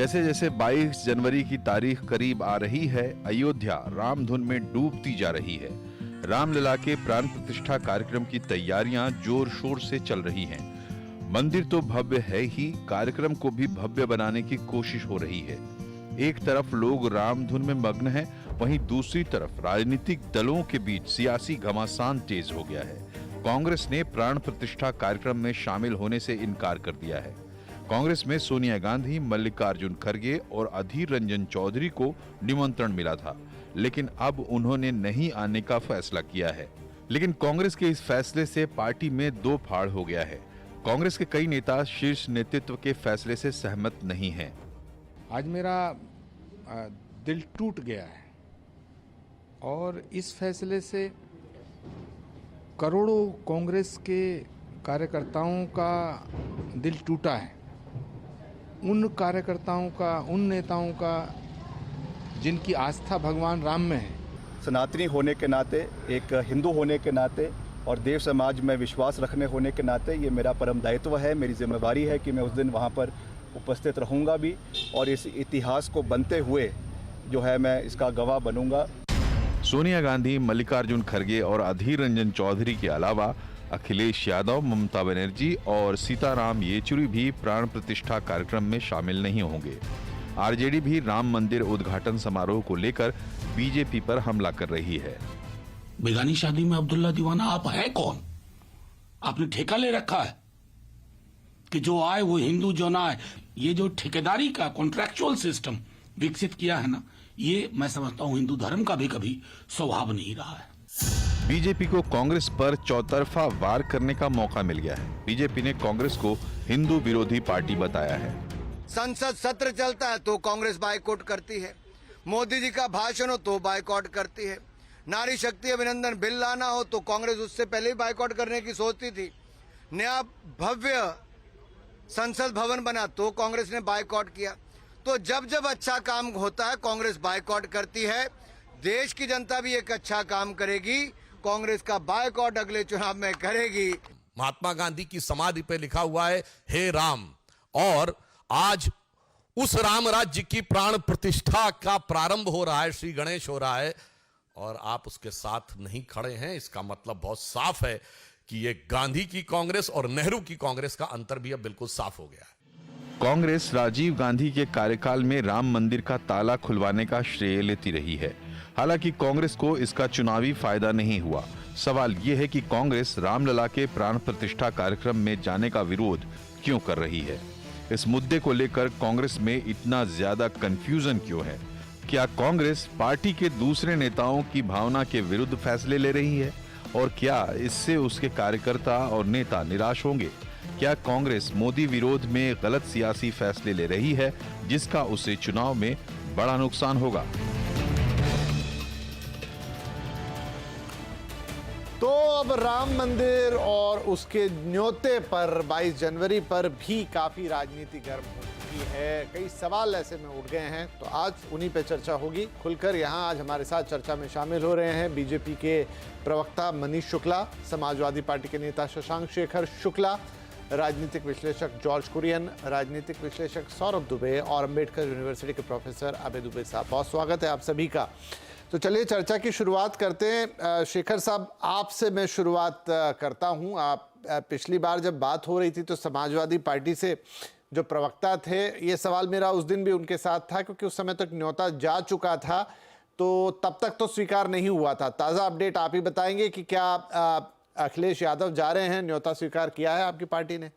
जैसे जैसे 22 जनवरी की तारीख करीब आ रही है, अयोध्या रामधुन में डूबती जा रही है। रामलला के प्राण प्रतिष्ठा कार्यक्रम की तैयारियां जोर शोर से चल रही हैं। मंदिर तो भव्य है ही, कार्यक्रम को भी भव्य बनाने की कोशिश हो रही है। एक तरफ लोग रामधुन में मग्न हैं, वहीं दूसरी तरफ राजनीतिक दलों के बीच सियासी घमासान तेज हो गया है। कांग्रेस ने प्राण प्रतिष्ठा कार्यक्रम में शामिल होने से इनकार कर दिया है। कांग्रेस में सोनिया गांधी, मल्लिकार्जुन खड़गे और अधीर रंजन चौधरी को निमंत्रण मिला था, लेकिन अब उन्होंने नहीं आने का फैसला किया है। लेकिन कांग्रेस के इस फैसले से पार्टी में दो फाड़ हो गया है। कांग्रेस के कई नेता शीर्ष नेतृत्व के फैसले से सहमत नहीं हैं। आज मेरा दिल टूट गया है और इस फैसले से करोड़ों कांग्रेस के कार्यकर्ताओं का दिल टूटा है। उन कार्यकर्ताओं का, उन नेताओं का जिनकी आस्था भगवान राम में है। सनातनी होने के नाते, एक हिंदू होने के नाते और देव समाज में विश्वास रखने होने के नाते ये मेरा परम दायित्व है, मेरी जिम्मेवारी है कि मैं उस दिन वहाँ पर उपस्थित रहूँगा भी और इस इतिहास को बनते हुए जो है मैं इसका गवाह बनूंगा। सोनिया गांधी, मल्लिकार्जुन खड़गे और अधीर रंजन चौधरी के अलावा अखिलेश यादव, ममता बनर्जी और सीताराम येचुरी भी प्राण प्रतिष्ठा कार्यक्रम में शामिल नहीं होंगे। आरजेडी भी राम मंदिर उद्घाटन समारोह को लेकर बीजेपी पर हमला कर रही है। बेगानी शादी में अब्दुल्ला दीवाना आप है कौन? आपने ठेका ले रखा है कि जो आए वो हिंदू, जो ना आए। ये जो ठेकेदारी का कॉन्ट्रैक्चुअल सिस्टम विकसित किया है ना, ये मैं समझता हूं हिंदू धर्म का भी कभी स्वभाव नहीं रहा है। बीजेपी को कांग्रेस पर चौतरफा वार करने का मौका मिल गया है। बीजेपी ने कांग्रेस को हिंदू विरोधी पार्टी बताया है। संसद सत्र चलता है तो कांग्रेस बायकॉट करती है, मोदी जी का भाषण हो तो बायकॉट करती है, नारी शक्ति अभिनंदन बिल लाना हो तो कांग्रेस उससे पहले ही बायकॉट करने की सोचती थी। नया भव्य संसद भवन बना तो कांग्रेस ने बायकॉट किया। तो जब जब अच्छा काम होता है कांग्रेस बायकॉट करती है। देश की जनता भी एक अच्छा काम करेगी, कांग्रेस का बायकॉट अगले चुनाव में करेगी। महात्मा गांधी की समाधि पे लिखा हुआ है हे राम, और आज उस राम राज्य की प्राण प्रतिष्ठा का प्रारंभ हो रहा है, श्री गणेश हो रहा है, और आप उसके साथ नहीं खड़े हैं। इसका मतलब बहुत साफ है कि ये गांधी की कांग्रेस और नेहरू की कांग्रेस का अंतर भी अब बिल्कुल साफ हो गया है। कांग्रेस राजीव गांधी के कार्यकाल में राम मंदिर का ताला खुलवाने का श्रेय लेती रही है। हालांकि कांग्रेस को इसका चुनावी फायदा नहीं हुआ। सवाल यह है कि कांग्रेस रामलला के प्राण प्रतिष्ठा कार्यक्रम में जाने का विरोध क्यों कर रही है। इस मुद्दे को लेकर कांग्रेस में इतना ज्यादा कंफ्यूजन क्यों है? क्या कांग्रेस पार्टी के दूसरे नेताओं की भावना के विरुद्ध फैसले ले रही है? और क्या इससे उसके कार्यकर्ता और नेता निराश होंगे? क्या कांग्रेस मोदी विरोध में गलत सियासी फैसले ले रही है, जिसका उसे चुनाव में बड़ा नुकसान होगा? तो अब राम मंदिर और उसके न्योते पर 22 जनवरी पर भी काफी राजनीति गर्म हो चुकी है। कई सवाल ऐसे में उठ गए हैं, तो आज उन्हीं पे चर्चा होगी खुलकर। यहाँ आज हमारे साथ चर्चा में शामिल हो रहे हैं बीजेपी के प्रवक्ता मनीष शुक्ला, समाजवादी पार्टी के नेता शशांक शेखर शुक्ला, राजनीतिक विश्लेषक जॉर्ज कुरियन, राजनीतिक विश्लेषक सौरभ दुबे और अम्बेडकर यूनिवर्सिटी के प्रोफेसर अभय दुबे साहब। बहुत स्वागत है आप सभी का। तो चलिए चर्चा की शुरुआत करते हैं। शेखर साहब, आपसे मैं शुरुआत करता हूं। आप पिछली बार जब बात हो रही थी तो समाजवादी पार्टी से जो प्रवक्ता थे, ये सवाल मेरा उस दिन भी उनके साथ था, क्योंकि उस समय तक न्योता जा चुका था, तो तब तक तो स्वीकार नहीं हुआ था। ताज़ा अपडेट आप ही बताएंगे कि क्या अखिलेश यादव जा रहे हैं, न्योता स्वीकार किया है आपकी पार्टी ने?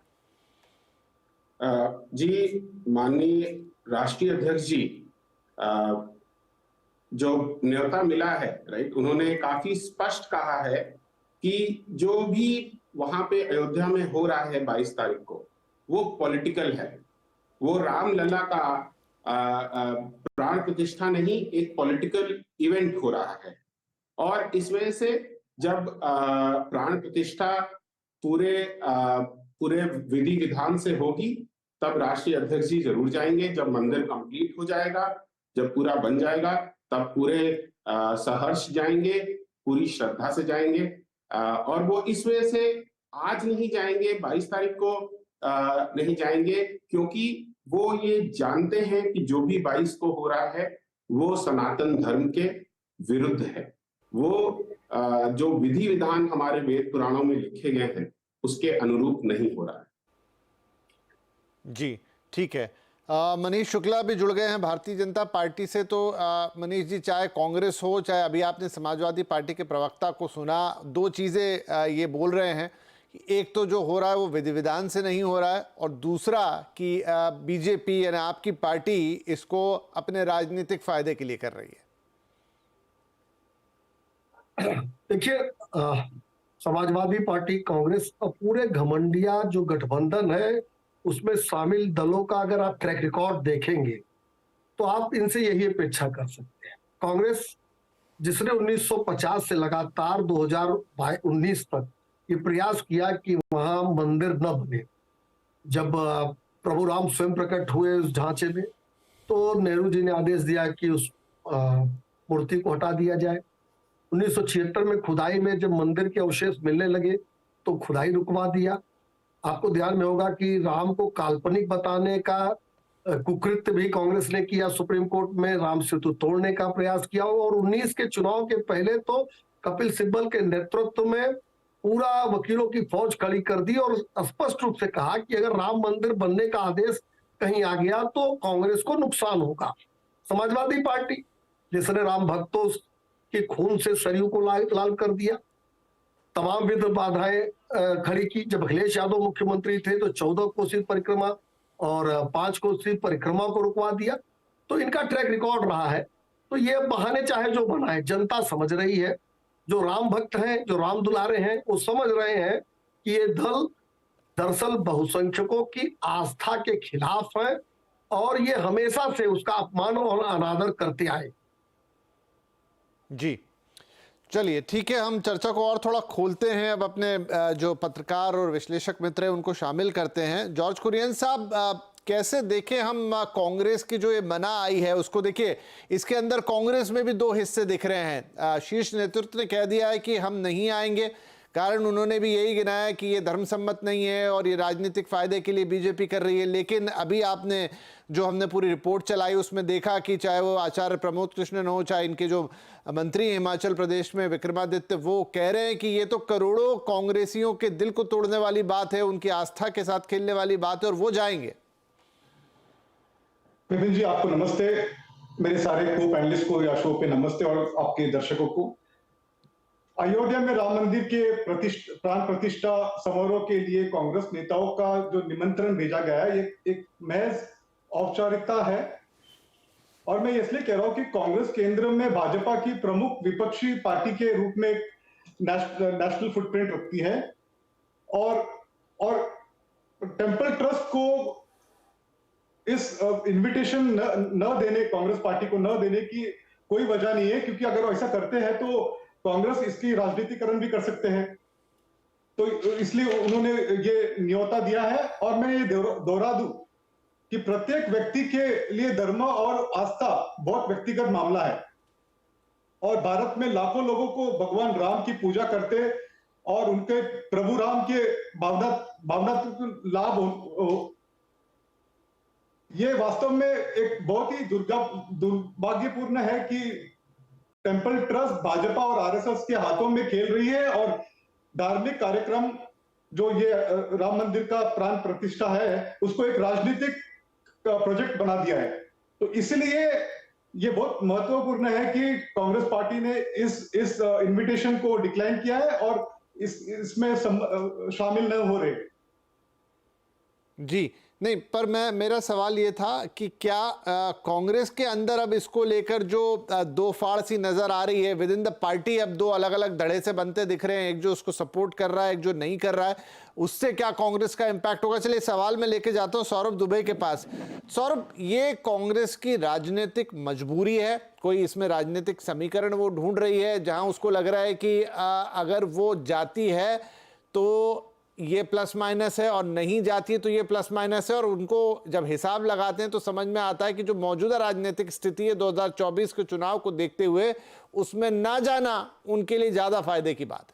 जी, माननीय राष्ट्रीय अध्यक्ष जी, जो न्योता मिला है, राइट, उन्होंने काफी स्पष्ट कहा है कि जो भी वहां पे अयोध्या में हो रहा है 22 तारीख को, वो पॉलिटिकल है। वो रामलला का प्राण प्रतिष्ठा नहीं, एक पॉलिटिकल इवेंट हो रहा है। और इस वजह से जब प्राण प्रतिष्ठा पूरे विधि विधान से होगी, तब राष्ट्रीय अध्यक्ष जी जरूर जाएंगे। जब मंदिर कंप्लीट हो जाएगा, जब पूरा बन जाएगा, तब पूरे सहर्ष जाएंगे, पूरी श्रद्धा से जाएंगे। और वो इस वजह से आज नहीं जाएंगे, 22 तारीख को नहीं जाएंगे, क्योंकि वो ये जानते हैं कि जो भी 22 को हो रहा है वो सनातन धर्म के विरुद्ध है। वो जो विधि विधान हमारे वेद पुराणों में लिखे गए हैं उसके अनुरूप नहीं हो रहा है। जी ठीक है। मनीष शुक्ला भी जुड़ गए हैं भारतीय जनता पार्टी से। तो मनीष जी, चाहे कांग्रेस हो चाहे अभी आपने समाजवादी पार्टी के प्रवक्ता को सुना, दो चीज़ें ये बोल रहे हैं कि एक तो जो हो रहा है वो विधि विधान से नहीं हो रहा है, और दूसरा कि बीजेपी यानी आपकी पार्टी इसको अपने राजनीतिक फायदे के लिए कर रही है। देखिए, समाजवादी पार्टी, कांग्रेस और पूरे घमंडिया जो गठबंधन है उसमें शामिल दलों का अगर आप ट्रैक रिकॉर्ड देखेंगे तो आप इनसे यही अपेक्षा कर सकते हैं। कांग्रेस जिसने 1950 से लगातार 2019 तक ये प्रयास किया कि वहां मंदिर न बने, जब प्रभु राम स्वयं प्रकट हुए उस ढांचे में तो नेहरू जी ने आदेश दिया कि उस मूर्ति को हटा दिया जाए। 1976 में खुदाई में जब मंदिर के अवशेष मिलने लगे तो खुदाई रुकवा दिया। आपको ध्यान में होगा कि राम को काल्पनिक बताने का कुकृत्य भी कांग्रेस ने किया, सुप्रीम कोर्ट में राम सेतु तोड़ने का प्रयास किया। और 19 के चुनाव के पहले तो कपिल सिब्बल के नेतृत्व में पूरा वकीलों की फौज खड़ी कर दी और स्पष्ट रूप से कहा कि अगर राम मंदिर बनने का आदेश कहीं आ गया तो कांग्रेस को नुकसान होगा। समाजवादी पार्टी जिसने राम भक्तों के खून से सरयू को लाल कर दिया, तमाम विध बाधाएं खड़ी की। जब अखिलेश यादव मुख्यमंत्री थे तो 14 कोसी परिक्रमा और 5 कोसी परिक्रमा को रुकवा दिया। तो इनका ट्रैक रिकॉर्ड रहा है। तो ये बहाने चाहे जो बनाए, जनता समझ रही है, जो राम भक्त हैं, जो राम दुलारे हैं, वो समझ रहे हैं कि ये दल दरअसल बहुसंख्यकों की आस्था के खिलाफ है और ये हमेशा से उसका अपमान और अनादर करते आए। जी चलिए ठीक है, हम चर्चा को और थोड़ा खोलते हैं। अब अपने जो पत्रकार और विश्लेषक मित्र हैं उनको शामिल करते हैं। जॉर्ज कुरियन साहब, कैसे देखें हम कांग्रेस की जो ये मना आई है उसको? देखिए, इसके अंदर कांग्रेस में भी दो हिस्से दिख रहे हैं। शीर्ष नेतृत्व ने कह दिया है कि हम नहीं आएंगे, कारण उन्होंने भी यही गिनाया कि ये धर्मसम्मत नहीं है और ये राजनीतिक फायदे के लिए बीजेपी कर रही है। लेकिन अभी आपने जो हमने पूरी रिपोर्ट चलाई उसमें देखा कि चाहे वो आचार्य प्रमोद कृष्णन हो, चाहे इनके जो मंत्री हिमाचल प्रदेश में विक्रमादित्य, वो कह रहे हैं कि ये तो करोड़ों कांग्रेसियों के दिल को तोड़ने वाली बात है, उनकी आस्था के साथ खेलने वाली बात है और वो जाएंगे। विपिन जी, आपको नमस्ते, मेरे सारे को पैनलिस्ट को या शो पे नमस्ते और आपके दर्शकों को। अयोध्या में राम मंदिर के प्राण प्रतिष्ठा समारोह के लिए कांग्रेस नेताओं का जो निमंत्रण भेजा गया है ये एक महज औपचारिकता है। और मैं इसलिए कह रहा हूं कि कांग्रेस केंद्र में भाजपा की प्रमुख विपक्षी पार्टी के रूप में नेशनल फुटप्रिंट रखती है और टेम्पल ट्रस्ट को इस इनविटेशन न देने, कांग्रेस पार्टी को न देने की कोई वजह नहीं है, क्योंकि अगर ऐसा करते हैं तो कांग्रेस इसकी राजनीतिकरण भी कर सकते हैं। तो इसलिए उन्होंने ये न्योता दिया है। और मैं ये दोहरा दूं कि प्रत्येक व्यक्ति के लिए धर्म और आस्था बहुत व्यक्तिगत मामला है और भारत में लाखों लोगों को भगवान राम की पूजा करते और उनके प्रभु राम के भावनात्मक लाभ हो, ये वास्तव में एक बहुत ही दुर्भाग्यपूर्ण है कि टेम्पल ट्रस्ट भाजपा और आरएसएस के हाथों में खेल रही है और धार्मिक कार्यक्रम जो ये राम मंदिर का प्राण प्रतिष्ठा है उसको एक राजनीतिक प्रोजेक्ट बना दिया है। तो इसलिए ये बहुत महत्वपूर्ण है कि कांग्रेस पार्टी ने इस इनविटेशन को डिक्लाइन किया है और इसमें शामिल न हो रहे। जी नहीं, पर मेरा सवाल ये था कि क्या कांग्रेस के अंदर अब इसको लेकर जो दो फाड़ सी नजर आ रही है विद इन द पार्टी, अब दो अलग अलग धड़े से बनते दिख रहे हैं, एक जो उसको सपोर्ट कर रहा है, एक जो नहीं कर रहा है, उससे क्या कांग्रेस का इंपैक्ट होगा? चलिए सवाल में लेके जाता हूं सौरभ दुबे के पास। सौरभ, ये कांग्रेस की राजनीतिक मजबूरी है, कोई इसमें राजनीतिक समीकरण वो ढूंढ रही है जहां उसको लग रहा है कि अगर वो जाती है तो ये प्लस माइनस है और नहीं जाती है तो ये प्लस माइनस है, और उनको जब हिसाब लगाते हैं तो समझ में आता है कि जो मौजूदा राजनीतिक स्थिति है 2024 के चुनाव को देखते हुए उसमें ना जाना उनके लिए ज्यादा फायदे की बात है।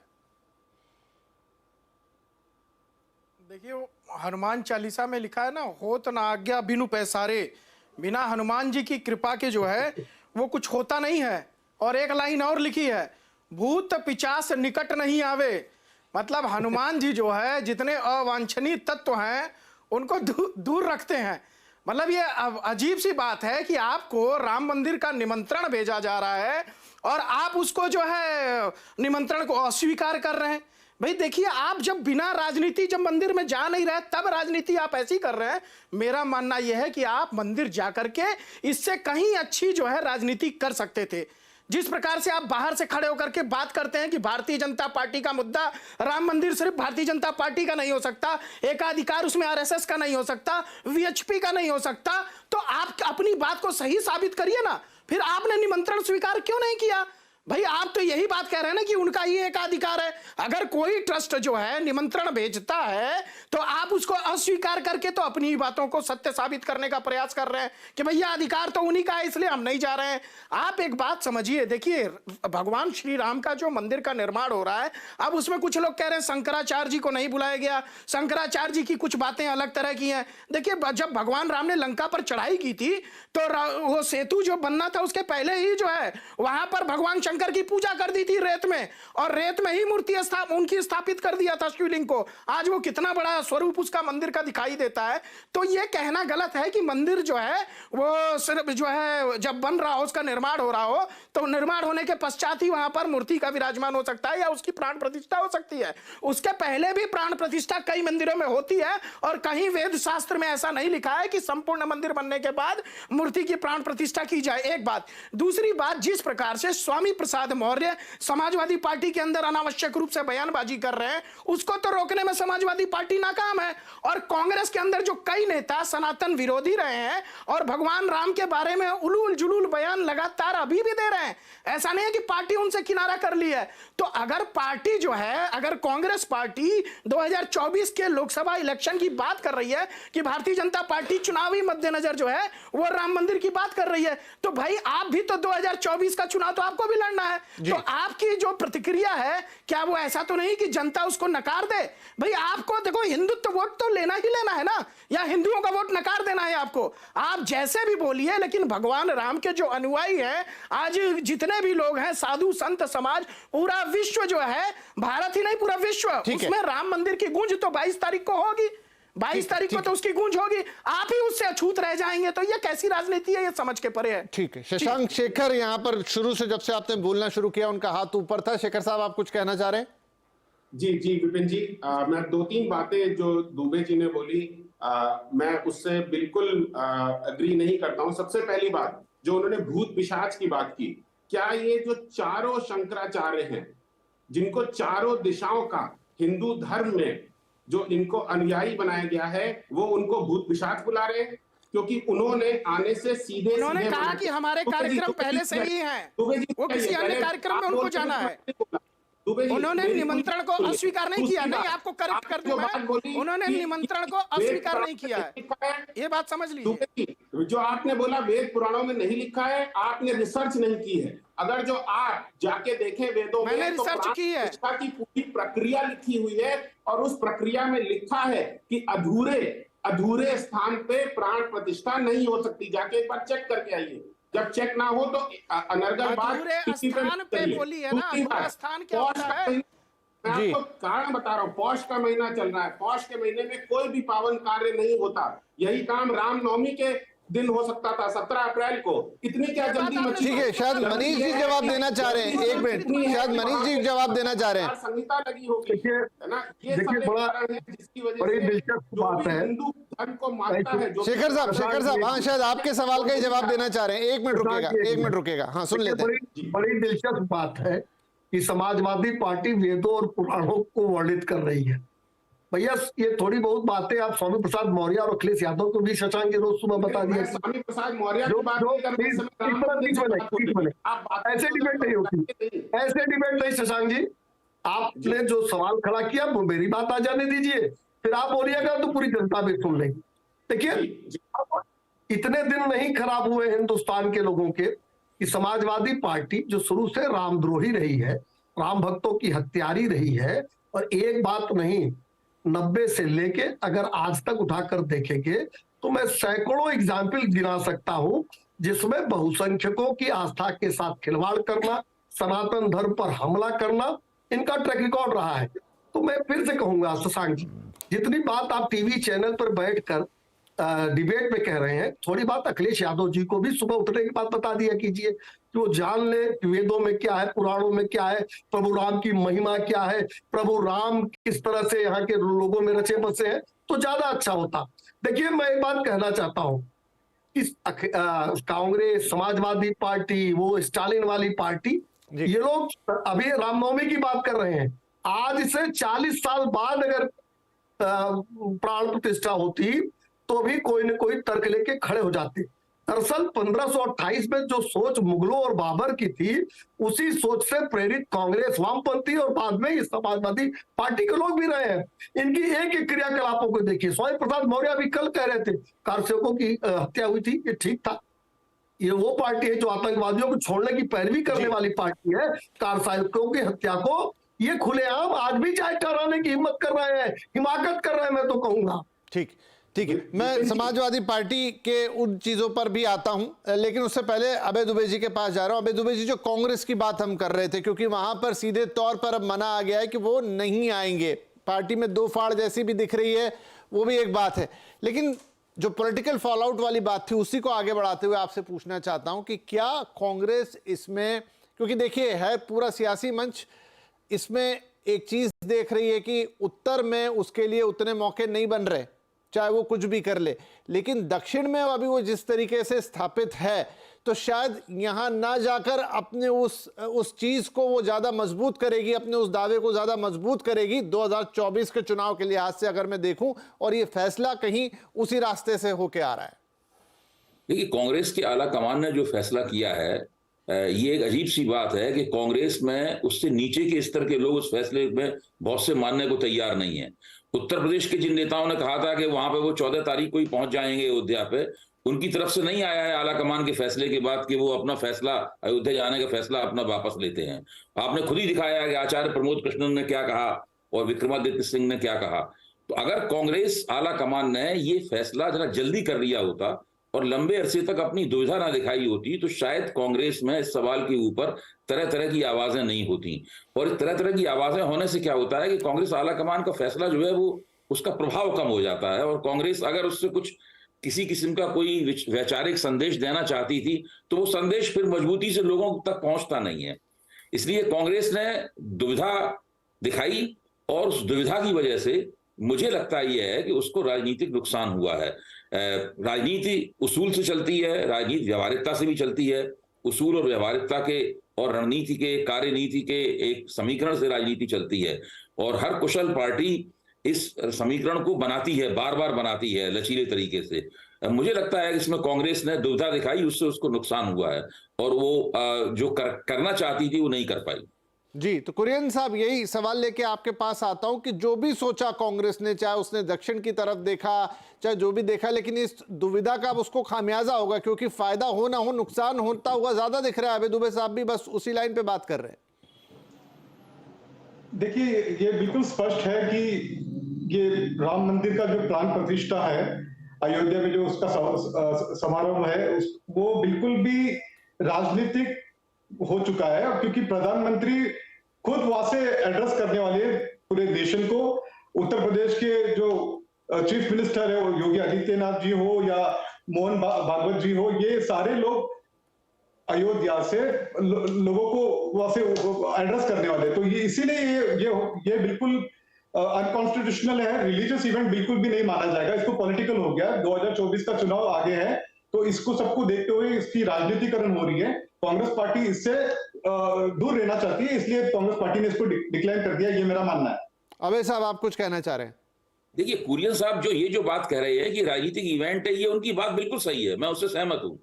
देखिए वो हनुमान चालीसा में लिखा है ना, होत ना आज्ञा बिनु पैसारे, बिना हनुमान जी की कृपा के जो है वो कुछ होता नहीं है। और एक लाइन और लिखी है, भूत पिचास निकट नहीं आवे। मतलब हनुमान जी जो है जितने अवांछनीय तत्व हैं उनको दूर रखते हैं। मतलब ये अजीब सी बात है कि आपको राम मंदिर का निमंत्रण भेजा जा रहा है और आप उसको जो है निमंत्रण को अस्वीकार कर रहे हैं। भाई देखिए, आप जब बिना राजनीति जब मंदिर में जा नहीं रहे तब राजनीति आप ऐसी कर रहे हैं। मेरा मानना यह है कि आप मंदिर जाकर के इससे कहीं अच्छी जो है राजनीति कर सकते थे। जिस प्रकार से आप बाहर से खड़े होकर के बात करते हैं कि भारतीय जनता पार्टी का मुद्दा, राम मंदिर सिर्फ भारतीय जनता पार्टी का नहीं हो सकता, एकाधिकार उसमें आरएसएस का नहीं हो सकता, वीएचपी का नहीं हो सकता, तो आप अपनी बात को सही साबित करिए ना। फिर आपने निमंत्रण स्वीकार क्यों नहीं किया? भाई आप तो यही बात कह रहे हैं ना कि उनका ही एक अधिकार है। अगर कोई ट्रस्ट जो है निमंत्रण भेजता है तो आप उसको अस्वीकार करके तो अपनी ही बातों को सत्य साबित करने का प्रयास कर रहे हैं कि भैया अधिकार तो उन्हीं का है इसलिए हम नहीं जा रहे हैं। आप एक बात समझिए, देखिए भगवान श्री राम का जो मंदिर का निर्माण हो रहा है, अब उसमें कुछ लोग कह रहे हैं शंकराचार्य जी को नहीं बुलाया गया, शंकराचार्य जी की कुछ बातें अलग तरह की हैं। देखिए जब भगवान राम ने लंका पर चढ़ाई की थी तो वो सेतु जो बनना था उसके पहले ही जो है वहां पर भगवान शंकर की पूजा कर दी थी रेत में, और रेत में ही मूर्ति उनकी स्थापित कर दिया था शिवलिंग को। आज वो कितना बड़ा स्वरूप उसका मंदिर का दिखाई देता है। तो ये कहना गलत है कि मंदिर जो है वो सिर्फ जो है जब बन रहा हो, उसका निर्माण हो रहा हो, तो निर्माण होने के पश्चात ही वहां पर मूर्ति का विराजमान हो सकता है या उसकी प्राण प्रतिष्ठा हो सकती है। उसके पहले भी प्राण प्रतिष्ठा कई मंदिरों में होती है और कहीं वेद शास्त्र में ऐसा नहीं लिखा है कि संपूर्ण मंदिर बनने के बाद मूर्ति की प्राण प्रतिष्ठा की जाए। एक बात। दूसरी बात, जिस प्रकार से स्वामी प्रसाद मौर्य समाजवादी पार्टी के अंदर अनावश्यक रूप से बयानबाजी कर रहे हैं, उसको तो रोकने में समाजवादी पार्टी नाकाम है। और कांग्रेस के अंदर जो कई नेता सनातन विरोधी रहे हैं और भगवान राम के बारे में उलूल जुलूल बयान लगातार अभी भी दे रहे हैं, ऐसा नहीं है कि पार्टी उनसे किनारा कर ली है। तो अगर पार्टी जो है, अगर कांग्रेस पार्टी 2024 के लोकसभा इलेक्शन की बात कर रही है कि भारतीय जनता पार्टी चुनावी मद्देनजर जो है वो राम मंदिर की बात कर रही है, तो भाई आप भी तो 2024 का चुनाव तो आपको भी लड़ना है। तो आपकी जो प्रतिक्रिया है, क्या वो ऐसा तो नहीं कि जनता उसको नकार दे? भाई आपको देखो, हिंदुत्व वोट तो लेना ही लेना है ना, या हिंदुओं का वोट नकार देना है आपको? आप जैसे भी बोलिए, लेकिन भगवान राम के जो अनुयायी हैं, आज जितने भी लोग हैं, साधु संत समाज, पूरा विश्व जो है, भारत ही नहीं पूरा विश्व, उसमें राम मंदिर की गूंज तो 22 तारीख को होगी। 22 तारीख को तो उसकी गूंज होगी, आप ही उससे अछूत रह जाएंगे। तो ये कैसी राजनीति है, ये समझ के परे है। ठीक है। शशांक शेखर यहाँ पर शुरू से जब से आपने बोलना शुरू किया उनका हाथ ऊपर था। शेखर साहब, आप कुछ कहना चाह रहे हैं? जी जी विपिन जी, मैं 2-3 बातें जो दुबे जी ने बोली मैं उससे बिल्कुल अग्री नहीं करता हूं। सबसे पहली बात, जो उन्होंने भूत पिशाच की बात की, क्या ये जो चारों शंकराचार्य हैं, जिनको चारों दिशाओं का हिंदू धर्म में जो इनको अनुयायी बनाया गया है, वो उनको भूत पिशाच बुला रहे हैं? क्योंकि उन्होंने आने से सीधे उन्होंने कहा कि हमारे कार्यक्रम पहले से ही हैं, वो किसी अन्य कार्यक्रम में उनको जाना है। उन्होंने निमंत्रण को अस्वीकार नहीं किया। नहीं, आपको करेक्ट कर दूं मैं, उन्होंने निमंत्रण को अस्वीकार नहीं किया है, ये बात समझ लीजिए। जो आपने बोला वेद पुराणों में नहीं लिखा है, आपने रिसर्च नहीं की है। अगर जो आप जाके देखें वेदों में, तो रिसर्च की है, की पूरी प्रक्रिया लिखी हुई है और उस प्रक्रिया में लिखा है कि अधूरे स्थान पे प्राण प्रतिष्ठा नहीं हो सकती। जाके एक बार चेक करके आइए। जब चेक ना हो तो अनर्गल बात स्थान पे बोली है ना, स्थान क्या होता है? मैं आपको कारण बता रहा हूँ। पौष का महीना चल रहा है, पौष के महीने में कोई भी पावन कार्य नहीं होता। यही काम रामनवमी के दिन हो सकता था, 17 अप्रैल को। इतनी क्या जल्दी मची? ठीक है, शायद मनीष जी जवाब देना चाह रहे हैं। एक मिनट, शायद मनीष जी जवाब देना चाह रहे हैं। संहिता लगी होगी, है ना? ये बड़ा जिसकी वजह बड़ी से दिलचस्प बात है। हिंदू धर्म को मानता है। शेखर साहब, हाँ, शायद आपके सवाल का ही जवाब देना चाह रहे हैं। एक मिनट रुकेगा, हाँ, सुन लेते हैं। बड़ी दिलचस्प बात है कि समाजवादी पार्टी वेदों और पुराणों को वर्णित कर रही है। भैया ये थोड़ी बहुत बातें आप स्वामी प्रसाद मौर्य और अखिलेश यादव को भी शशांक जी रोज सुबह बता दिए। स्वामी प्रसाद मौर्य की बात ऐसे डिबेट नहीं होती, ऐसे डिबेट नहीं। शशांक जी, आपने जो सवाल खड़ा किया वो मेरी बात आ जाने दीजिए, फिर आप बोलिएगा तो पूरी जनता भी सुन लेगी। देखिए, इतने दिन नहीं खराब हुए हिंदुस्तान के लोगों के कि समाजवादी पार्टी जो शुरू से रामद्रोही रही है, राम भक्तों की हत्यारी रही है, और एक बात नहीं 90 से लेके अगर आज तक उठाकर देखेंगे तो मैं सैकड़ों एग्जाम्पल गिना सकता हूं जिसमें बहुसंख्यकों की आस्था के साथ खिलवाड़ करना, सनातन धर्म पर हमला करना, इनका ट्रैक रिकॉर्ड रहा है। तो मैं फिर से कहूंगा शशांक जी, जितनी बात आप टीवी चैनल पर बैठकर डिबेट में कह रहे हैं, थोड़ी बात अखिलेश यादव जी को भी सुबह उठने के बाद बता दिया कीजिए कि वो जान ले वेदों में क्या है, पुराणों में क्या है, प्रभु राम की महिमा क्या है, प्रभु राम किस तरह से यहाँ के लोगों में रचे बसे हैं, तो ज्यादा अच्छा होता। देखिए, मैं एक बात कहना चाहता हूँ, इस कांग्रेस, समाजवादी पार्टी, वो स्टालिन वाली पार्टी, ये लोग अभी रामनवमी की बात कर रहे हैं। आज से 40 साल बाद अगर प्राण प्रतिष्ठा होती तो भी कोई न कोई तर्क लेके खड़े हो जाते। दरअसल 1528 में जो सोच मुगलों और बाबर की थी, उसी सोच से प्रेरित कांग्रेस, वामपंथी और बाद में ये समाजवादी पार्टी के लोग भी रहे हैं। इनकी एक एक क्रियाकलापों को देखिए। स्वामी प्रसाद मौर्य भी कल कह रहे थे कारसेवकों की हत्या हुई थी, ये ठीक था। ये वो पार्टी है जो आतंकवादियों को छोड़ने की पैरवी करने वाली पार्टी है। कारसेवकों की हत्या को ये खुलेआम आज भी चाय ठहराने की हिम्मत कर रहे हैं, हिमाकत कर रहे हैं, मैं तो कहूंगा। ठीक है, मैं समाजवादी पार्टी के उन चीजों पर भी आता हूं, लेकिन उससे पहले अभय दुबे जी के पास जा रहा हूं। अभय दुबे जी, जो कांग्रेस की बात हम कर रहे थे, क्योंकि वहां पर सीधे तौर पर अब मना आ गया है कि वो नहीं आएंगे, पार्टी में दो फाड़ जैसी भी दिख रही है, वो भी एक बात है। लेकिन जो पॉलिटिकल फॉल आउट वाली बात थी, उसी को आगे बढ़ाते हुए आपसे पूछना चाहता हूं कि क्या कांग्रेस इसमें, क्योंकि देखिए है पूरा सियासी मंच, इसमें एक चीज देख रही है कि उत्तर में उसके लिए उतने मौके नहीं बन रहे, चाहे वो कुछ भी कर ले, लेकिन दक्षिण में अभी वो जिस तरीके से स्थापित है, तो शायद यहां ना जाकर अपने उस चीज को वो ज्यादा मजबूत करेगी, अपने उस दावे को ज्यादा मजबूत करेगी 2024 के चुनाव के लिहाज से, अगर मैं देखूं, और ये फैसला कहीं उसी रास्ते से होके आ रहा है। देखिए, कांग्रेस की आला कमान ने जो फैसला किया है, ये एक अजीब सी बात है कि कांग्रेस में उससे नीचे के स्तर के लोग उस फैसले में बहुत से मानने को तैयार नहीं है। उत्तर प्रदेश के जिन नेताओं ने कहा था कि वहां पे वो 14 तारीख को ही पहुंच जाएंगे अयोध्या पे, उनकी तरफ से नहीं आया है आला कमान के फैसले के बाद कि वो अपना फैसला, अयोध्या जाने का फैसला अपना वापस लेते हैं। आपने खुद ही दिखाया कि आचार्य प्रमोद कृष्णन ने क्या कहा और विक्रमादित्य सिंह ने क्या कहा। तो अगर कांग्रेस आला कमान ने ये फैसला जरा जल्दी कर लिया होता और लंबे अरसे तक अपनी दुविधा ना दिखाई होती, तो शायद कांग्रेस में इस सवाल के ऊपर तरह तरह की आवाजें नहीं होती। और इस तरह तरह की आवाजें होने से क्या होता है कि कांग्रेस आला कमान का फैसला जो है वो उसका प्रभाव कम हो जाता है, और कांग्रेस अगर उससे कुछ किसी किस्म का कोई वैचारिक संदेश देना चाहती थी तो वो संदेश फिर मजबूती से लोगों तक पहुंचता नहीं है। इसलिए कांग्रेस ने दुविधा दिखाई, और उस दुविधा की वजह से मुझे लगता यह है कि उसको राजनीतिक नुकसान हुआ है। राजनीति उसूल से चलती है, राजनीति व्यवहारिकता से भी चलती है। उसूल और व्यवहारिकता के और रणनीति के, कार्यनीति के एक समीकरण से राजनीति चलती है, और हर कुशल पार्टी इस समीकरण को बनाती है, बार बार बनाती है लचीले तरीके से। मुझे लगता है कि इसमें कांग्रेस ने दुविधा दिखाई, उससे उसको नुकसान हुआ है, और वो जो करना चाहती थी वो नहीं कर पाई। जी, तो कुरियन साहब, यही सवाल लेके आपके पास आता हूं कि जो भी सोचा कांग्रेस ने, चाहे उसने दक्षिण की तरफ देखा, चाहे जो भी देखा, लेकिन इस दुविधा का अब उसको खामियाजा होगा, क्योंकि फायदा हो ना हो नुकसान होता हुआ ज्यादा दिख रहा है। अभय दुबे साहब भी बस उसी लाइन पे बात कर रहे हैं। देखिए, ये बिल्कुल स्पष्ट है कि ये राम मंदिर का जो प्राण प्रतिष्ठा है अयोध्या में, जो उसका समारोह है, वो बिल्कुल भी राजनीतिक हो चुका है, क्योंकि प्रधानमंत्री खुद वहां से एड्रेस करने वाले पूरे नेशन को। उत्तर प्रदेश के जो चीफ मिनिस्टर है, योगी आदित्यनाथ जी हो या मोहन भागवत जी हो, ये सारे लोग अयोध्या से लोगों को वहां से एड्रेस करने वाले, तो ये इसीलिए ये बिल्कुल अनकॉन्स्टिट्यूशनल है। रिलीजियस इवेंट बिल्कुल भी नहीं माना जाएगा, इसको पॉलिटिकल हो गया। 2024 का चुनाव आगे है, तो इसको सबको देखते हुए इसकी राजनीतिकरण हो रही है। कांग्रेस पार्टी इससे दूर रहना चाहती है, इसलिए कांग्रेस पार्टी ने इसको डिक्लाइन कर दिया, ये मेरा मानना है। अभय साहब, आप कुछ कहना चाह रहे हैं? देखिए, कुरियन साहब जो बात कह रहे हैं कि राजनीतिक इवेंट है, ये उनकी बात बिल्कुल सही है, मैं उससे सहमत हूं।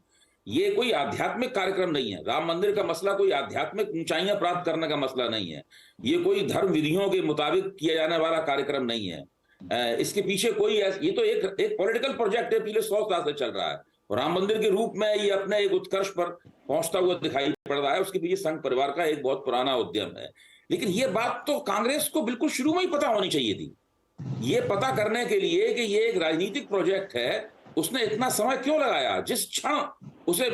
ये कोई आध्यात्मिक कार्यक्रम नहीं है। राम मंदिर का मसला कोई आध्यात्मिक ऊंचाइयां प्राप्त करने का मसला नहीं है। ये कोई धर्म विधियों के मुताबिक किया जाने वाला कार्यक्रम नहीं है। इसके पीछे कोई, ये तो एक पॉलिटिकल प्रोजेक्ट है, पिछले 100 साल से चल रहा है। राम मंदिर के रूप में ये अपने एक उत्कर्ष पर पहुंचता हुआ दिखाई पड़ रहा है। उसके पीछे संघ परिवार का एक बहुत पुराना उद्यम है। लेकिन ये बात तो कांग्रेस को बिल्कुल शुरू में ही पता होनी चाहिए थी ये पता करने के लिए कि ये एक राजनीतिक प्रोजेक्ट है, उसने इतना समय क्यों लगाया? जिस क्षण उसे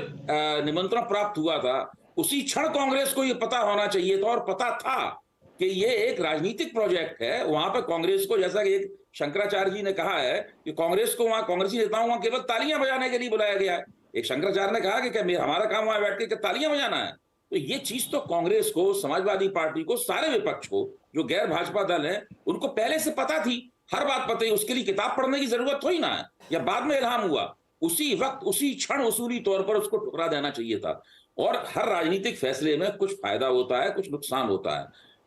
निमंत्रण प्राप्त हुआ था उसी क्षण कांग्रेस को ये पता होना चाहिए था, और पता था कि ये एक राजनीतिक प्रोजेक्ट है। वहां पर कांग्रेस को, जैसा कि एक शंकराचार्य जी ने कहा है कि कांग्रेस को वहां, कांग्रेसी नेताओं वहां केवल तालियां बजाने के लिए बुलाया गया है। एक शंकराचार्य ने कहा कि हमारा काम वहां बैठ के तालियां बजाना है। तो ये चीज तो कांग्रेस को, समाजवादी पार्टी को, सारे विपक्ष को, जो गैर भाजपा दल है, उनको पहले से पता थी, हर बात पता ही। उसके लिए किताब पढ़ने की जरूरत थोड़ी ना है, या बाद में इल्हाम हुआ। उसी वक्त, उसी क्षण उसूली तौर पर उसको ठुकरा देना चाहिए था। और हर राजनीतिक फैसले में कुछ फायदा होता है, कुछ नुकसान होता है,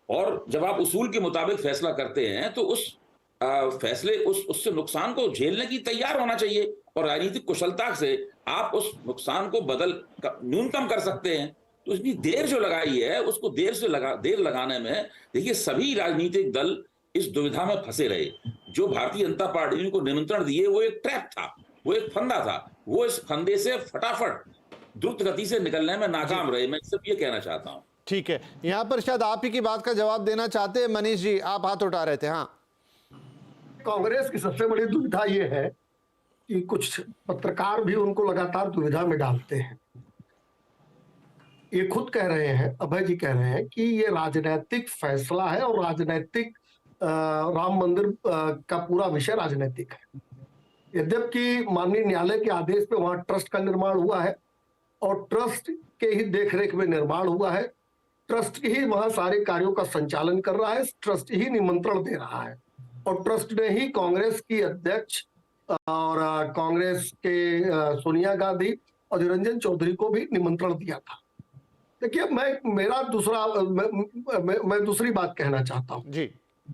और जब आप उसूल के मुताबिक फैसला करते हैं तो उस फैसले, उससे नुकसान को झेलने की तैयार होना चाहिए, और राजनीतिक कुशलता से आप उस नुकसान को न्यूनतम कर सकते हैं। तो इतनी देर जो लगाई है, उसको देर लगाने में, देखिए, सभी राजनीतिक दल इस दुविधा में फंसे रहे। जो भारतीय जनता पार्टी ने को निमंत्रण दिए, वो एक ट्रैप था, वो एक फंदा था। वो इस फंदे से फटाफट द्रुत गति से निकलने में नाकाम रहे। मैं सिर्फ ये कहना चाहता हूं। ठीक है, यहां पर शायद आप ही की बात का जवाब देना चाहते हैं मनीष जी, आप हाथ उठा रहे थे। हाँ, कांग्रेस की सबसे बड़ी दुविधा ये है कि कुछ पत्रकार भी उनको लगातार दुविधा में डालते हैं। ये खुद कह रहे हैं, अभय जी कह रहे हैं कि ये राजनीतिक फैसला है, और राजनीतिक राम मंदिर का पूरा विषय राजनीतिक है। यद्यपि माननीय न्यायालय के आदेश पे वहां ट्रस्ट का निर्माण हुआ है, और ट्रस्ट के ही देखरेख में निर्माण हुआ है। ट्रस्ट ही वहां सारे कार्यों का संचालन कर रहा है, ट्रस्ट ही निमंत्रण दे रहा है, और ट्रस्ट ने ही कांग्रेस की अध्यक्ष और कांग्रेस के सोनिया गांधी और निरंजन चौधरी को भी निमंत्रण दिया था। देखिए, मैं दूसरी बात कहना चाहता हूं जी।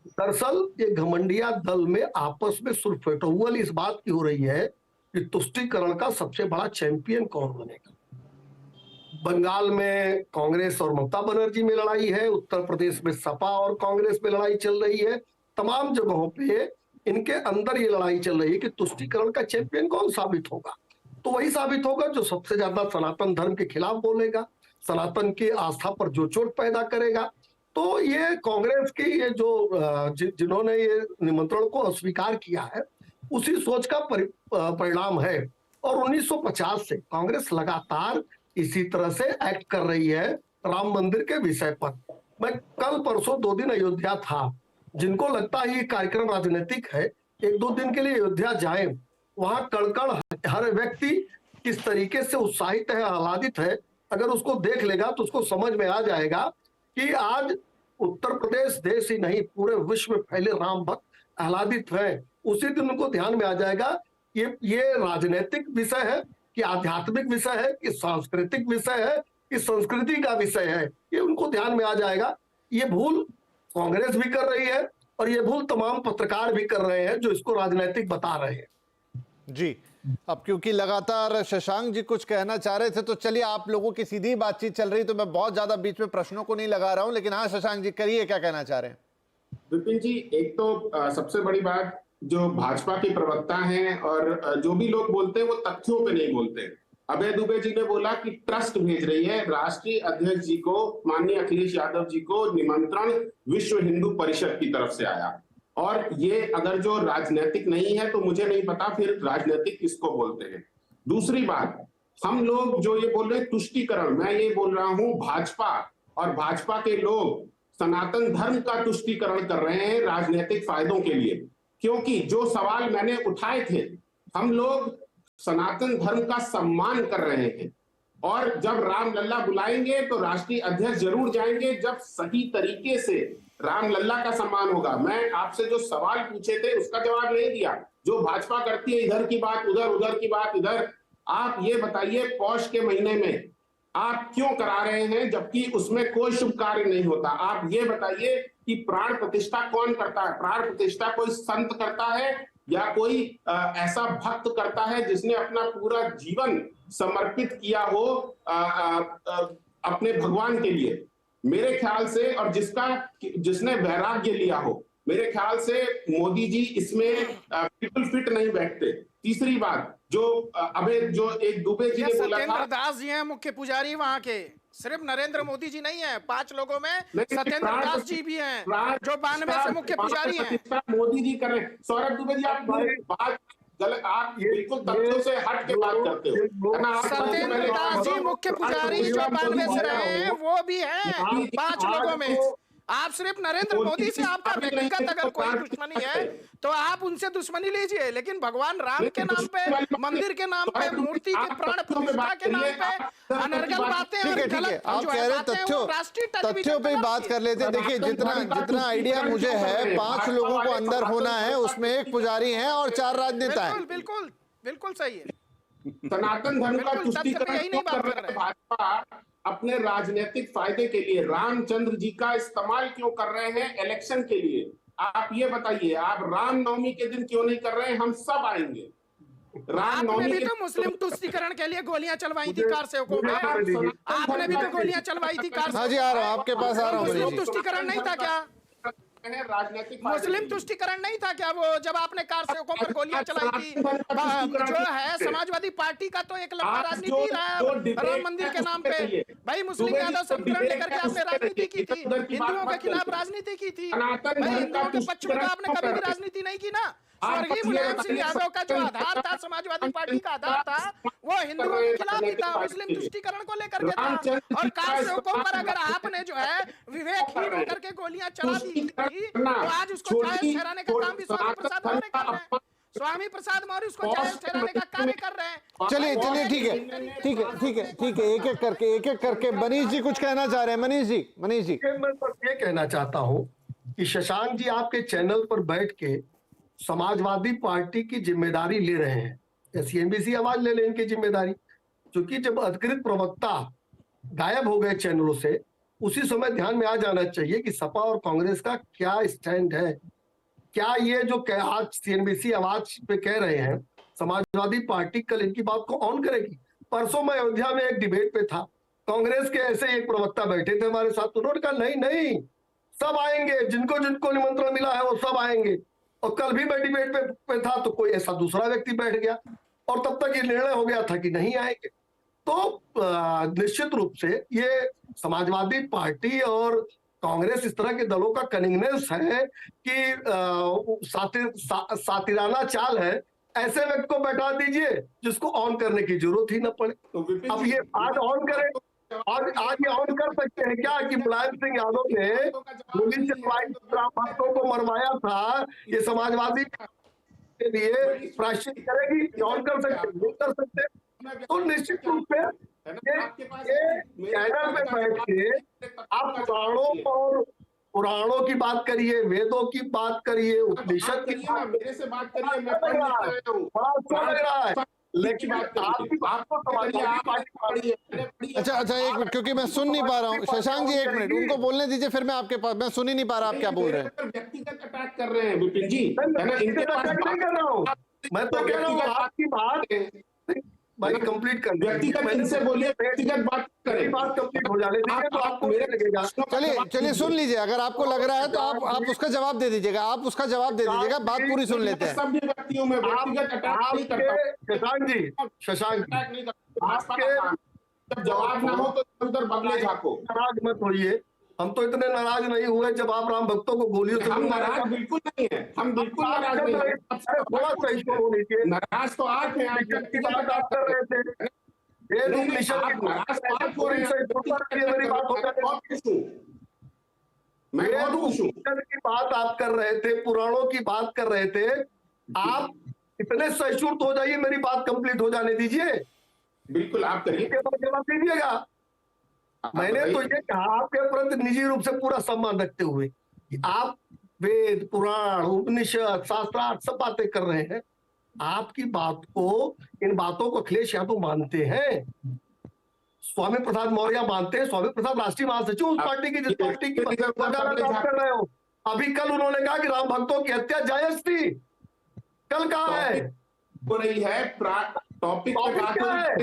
दरअसल ये घमंडिया दल में आपस में सुरफेटुअल इस बात की हो रही है कि तुष्टीकरण का सबसे बड़ा चैंपियन कौन बनेगा। बंगाल में कांग्रेस और ममता बनर्जी में लड़ाई है, उत्तर प्रदेश में सपा और कांग्रेस में लड़ाई चल रही है, तमाम जगहों पे इनके अंदर ये लड़ाई चल रही है कि तुष्टीकरण का चैंपियन कौन साबित होगा। तो वही साबित होगा जो सबसे ज्यादा सनातन धर्म के खिलाफ बोलेगा, सनातन की आस्था पर जो चोट पैदा करेगा। तो ये कांग्रेस की ये जो जिन्होंने ये निमंत्रण को अस्वीकार किया है, उसी सोच का परिणाम है। और 1950 से कांग्रेस लगातार इसी तरह से एक्ट कर रही है राम मंदिर के विषय पर। मैं कल परसों 2 दिन अयोध्या था। जिनको लगता है ये कार्यक्रम राजनीतिक है, 1-2 दिन के लिए अयोध्या जाएं, वहां कड़कड़ हर व्यक्ति किस तरीके से उत्साहित है, आह्लादित है। अगर उसको देख लेगा तो उसको समझ में आ जाएगा कि आज उत्तर प्रदेश देश ही नहीं, पूरे विश्व में फैले राम भक्त आह्लादित हैं। उसी दिन उनको ध्यान में आ जाएगा ये राजनीतिक विषय है कि आध्यात्मिक विषय है कि सांस्कृतिक विषय है कि संस्कृति का विषय है, ये उनको ध्यान में आ जाएगा। ये भूल कांग्रेस भी कर रही है, और ये भूल तमाम पत्रकार भी कर रहे हैं जो इसको राजनीतिक बता रहे हैं जी। अब क्योंकि लगातार शशांक जी कुछ कहना चाह रहे थे, तो चलिए, आप लोगों की सीधी बातचीत चल रही, तो मैं बहुत ज्यादा बीच में प्रश्नों को नहीं लगा रहा हूं, लेकिन हाँ शशांक जी, करिए, क्या कहना चाह रहे हैं। विपिन जी, एक तो सबसे बड़ी बात, जो भाजपा के प्रवक्ता हैं और जो भी लोग बोलते हैं वो तथ्यों पे नहीं बोलते। अभय दुबे जी ने बोला कि ट्रस्ट भेज रही है, राष्ट्रीय अध्यक्ष जी को, माननीय अखिलेश यादव जी को निमंत्रण विश्व हिंदू परिषद की तरफ से आया। और ये अगर जो राजनीतिक नहीं है तो मुझे नहीं पता फिर राजनीतिक किसको बोलते हैं। दूसरी बात, हम लोग जो ये बोल रहे हैं तुष्टीकरण, मैं ये बोल रहा हूं भाजपा और भाजपा के लोग सनातन धर्म का तुष्टीकरण कर रहे हैं राजनीतिक फायदों के लिए। क्योंकि जो सवाल मैंने उठाए थे, हम लोग सनातन धर्म का सम्मान कर रहे हैं, और जब रामलला बुलाएंगे तो राष्ट्रीय अध्यक्ष जरूर जाएंगे जब सही तरीके से रामलला का सम्मान होगा। मैं आपसे जो सवाल पूछे थे उसका जवाब नहीं दिया। जो भाजपा करती है, इधर की बात उधर, उधर की बात इधर। आप ये बताइए, पौष के महीने में आप क्यों करा रहे हैं जबकि उसमें कोई शुभ कार्य नहीं होता? आप ये बताइए कि प्राण प्रतिष्ठा कौन करता है? प्राण प्रतिष्ठा कोई संत करता है या कोई ऐसा भक्त करता है जिसने अपना पूरा जीवन समर्पित किया हो अपने भगवान के लिए? मेरे ख्याल से, और जिसने वैराग्य लिया हो, मेरे ख्याल से मोदी जी इसमें बिल्कुल फिट नहीं बैठते। तीसरी बात जो अबे जो एक दुबे जी ने बोला था, सत्येंद्र दास जी हैं मुख्य पुजारी वहां के, सिर्फ नरेंद्र मोदी जी नहीं है, 5 लोगों में सत्येंद्र दास जी भी हैं जो 92 से मुख्य पुजारी हैं। मोदी जी कर रहे हैं। सौरभ दुबे जी आप बात गलत, आप बिल्कुल तथ्यों से हट के बात करते हो, है ना। सत्येंद्र दास जी मुख्य पुजारी जो 92 से रहे हैं वो भी हैं 5 लोगों में। आप सिर्फ नरेंद्र मोदी से आपका व्यक्तिगत अगर कोई दुश्मनी है तो आप उनसे दुश्मनी लीजिए, लेकिन भगवान राम के नाम पे, मंदिर के नाम पे, मूर्ति के प्राण प्रतिष्ठा के नाम पे अनर्गल बातें ठीक है, ठीक है, आप कह रहे तथ्यों पे ही बात कर लेते हैं। देखिए जितना आइडिया मुझे है, 5 लोगों को अंदर होना है, उसमें 1 पुजारी है और 4 राजनेता है। बिल्कुल बिल्कुल सही है। सनातन धर्म का तुष्टीकरण क्यों कर रहे हैं भाजपा? अपने राजनीतिक फायदे के लिए रामचंद्र जी का इस्तेमाल क्यों कर रहे हैं इलेक्शन के लिए? आप ये बताइए, आप रामनवमी के दिन क्यों नहीं कर रहे हैं? हम सब आएंगे। आपने भी तो मुस्लिम तुष्टीकरण के लिए गोलियां चलवाई थी कार सेवकों पे, आपने भी तो गोलियां चलवाई थी कार। हाँ जी, आ रहा हूँ आपके पास, आ रहा हूँ। मुस्लिम तुष्टीकरण नहीं था क्या? राजनीतिक मुस्लिम तुष्टीकरण नहीं था क्या वो, जब आपने कार सेवकों पर गोलियां चलाई थी? जो है समाजवादी पार्टी का तो एक लंबा राजनीति रहा है राम मंदिर के नाम पे। भाई मुस्लिम यादव समीकरण लेकर के आपने राजनीति की थी, हिंदुओं के खिलाफ राजनीति की थी। भाई हिंदुओं के पक्ष में तो आपने कभी भी राजनीति नहीं की ना। स्वर्गीय मुलायम सिंह यादव का जो आधार था, समाजवादी पार्टी का आधार था, वो हिंदुओं के खिलाफ ही था, मुस्लिम तुष्टीकरण को लेकर के था। और कार सेवकों पर अगर आपने जो है विवेकहीन होकर के गोलियां चला दी थी, तो आज उसको जायज ठहराने का काम भी स्वामी प्रसाद मौर्य कर रहे हैं। स्वामी प्रसाद मौर्य उसको जायज ठहराने का कार्य कर रहे हैं। चलिए ठीक है, एक एक करके मनीष जी कुछ कहना चाह रहे हैं। मनीष जी मैं बस ये कहना चाहता हूँ कि शशांक जी आपके चैनल पर बैठ के समाजवादी पार्टी की जिम्मेदारी ले रहे हैं। सीएनबीसी आवाज ले लें इनकी जिम्मेदारी, क्योंकि जब अधिकृत प्रवक्ता गायब हो गए चैनलों से, उसी समय ध्यान में आ जाना चाहिए कि सपा और कांग्रेस का क्या स्टैंड है। क्या ये जो आज सीएनबीसी आवाज पे कह रहे हैं समाजवादी पार्टी कल इनकी बात को ऑन करेगी? परसों मैं अयोध्या में एक डिबेट पे था, कांग्रेस के ऐसे एक प्रवक्ता बैठे थे हमारे साथ, उन्होंने कहा नहीं सब आएंगे, जिनको जिनको निमंत्रण मिला है वो सब आएंगे। और कल भी मैं डिबेट पे था तो कोई ऐसा दूसरा व्यक्ति बैठ गया और तब तक ये निर्णय हो गया था कि नहीं आएंगे। तो निश्चित रूप से ये समाजवादी पार्टी और कांग्रेस इस तरह के दलों का कनिंगनेस है कि सातिराना चाल है। ऐसे व्यक्ति को बैठा दीजिए जिसको ऑन करने की जरूरत ही न पड़े। अब ये आज ऑन करें, आज ये ऑन कर सकते हैं क्या कि मुलायम सिंह यादव ने गोली चलवाई, भक्तों को मरवाया था, ये समाजवादी के लिए प्रायश्चित करेगी? ऑन कर सकते तो निश्चित रूप से ये चैनल पे बैठ के आप पुराणों की बात करिए, वेदों की बात करिए, उपनिषद की बात, मेरे से बात करिए, मैं पढ़ बड़ा अच्छा लग रहा है, लेकिन आपकी बात को अच्छा एक मिनट, क्योंकि मैं सुन नहीं पा रहा हूँ। शशांक जी 1 मिनट, उनको बोलने दीजिए, फिर मैं आपके पास, मैं सुन ही नहीं पा रहा आप क्या बोल रहे हैं। व्यक्तिगत अटैक कर रहे हैं विपिन जी, नहीं कर रहा हूँ मैं, तो कह रहा हूँ आपकी बात भाई कंप्लीट कर, व्यक्तिगत इनसे बोलिए, व्यक्तिगत बात करें, बात कंप्लीट हो जाने दीजिए तो आपको मेरे लगेगा। चलिए सुन लीजिए, अगर आपको लग रहा है तो आप उसका जवाब दे दीजिएगा, आप उसका जवाब दे दीजिएगा, बात पूरी सुन लेते हैं। सभी व्यक्तियों में व्यक्तिगत अटैक नहीं करता। शशांक जी आपके जब जवाब ना हो तो उधर बगले झाको। नाराज मत होइए, हम तो इतने नाराज नहीं हुए जब आप राम भक्तों को गोलियों से। हम नाराज बिल्कुल नहीं है, हम बिल्कुल नाराज नहीं है। थोड़ा सहिष्णु होने के नाराज तो आप हैं, आप व्यक्तिगत अटैक कर रहे थे। मेरी बात हो की बात आप कर रहे थे, पुराणों की बात कर रहे थे, आप इतने सहिष्णु हो जाइए, मेरी बात कंप्लीट हो जाने दीजिए। बिल्कुल आप करिए, जवाब दीजिएगा। मैंने तो ये कहा आपके प्रति निजी रूप से पूरा सम्मान रखते हुए कि आप वेद, पुराण, उपनिषद, शास्त्रार्थ सब बातें कर रहे हैं। आपकी बात को, इन बातों को अखिलेश यादव मानते हैं, स्वामी प्रसाद मौर्य मानते हैं। स्वामी प्रसाद राष्ट्रीय महासचिव उस पार्टी की जिस पार्टी की बात कर रहे हो। अभी कल उन्होंने कहा कि राम भक्तों की हत्या जायज थी। कल कहा है हो रही है टॉपिक क्या है?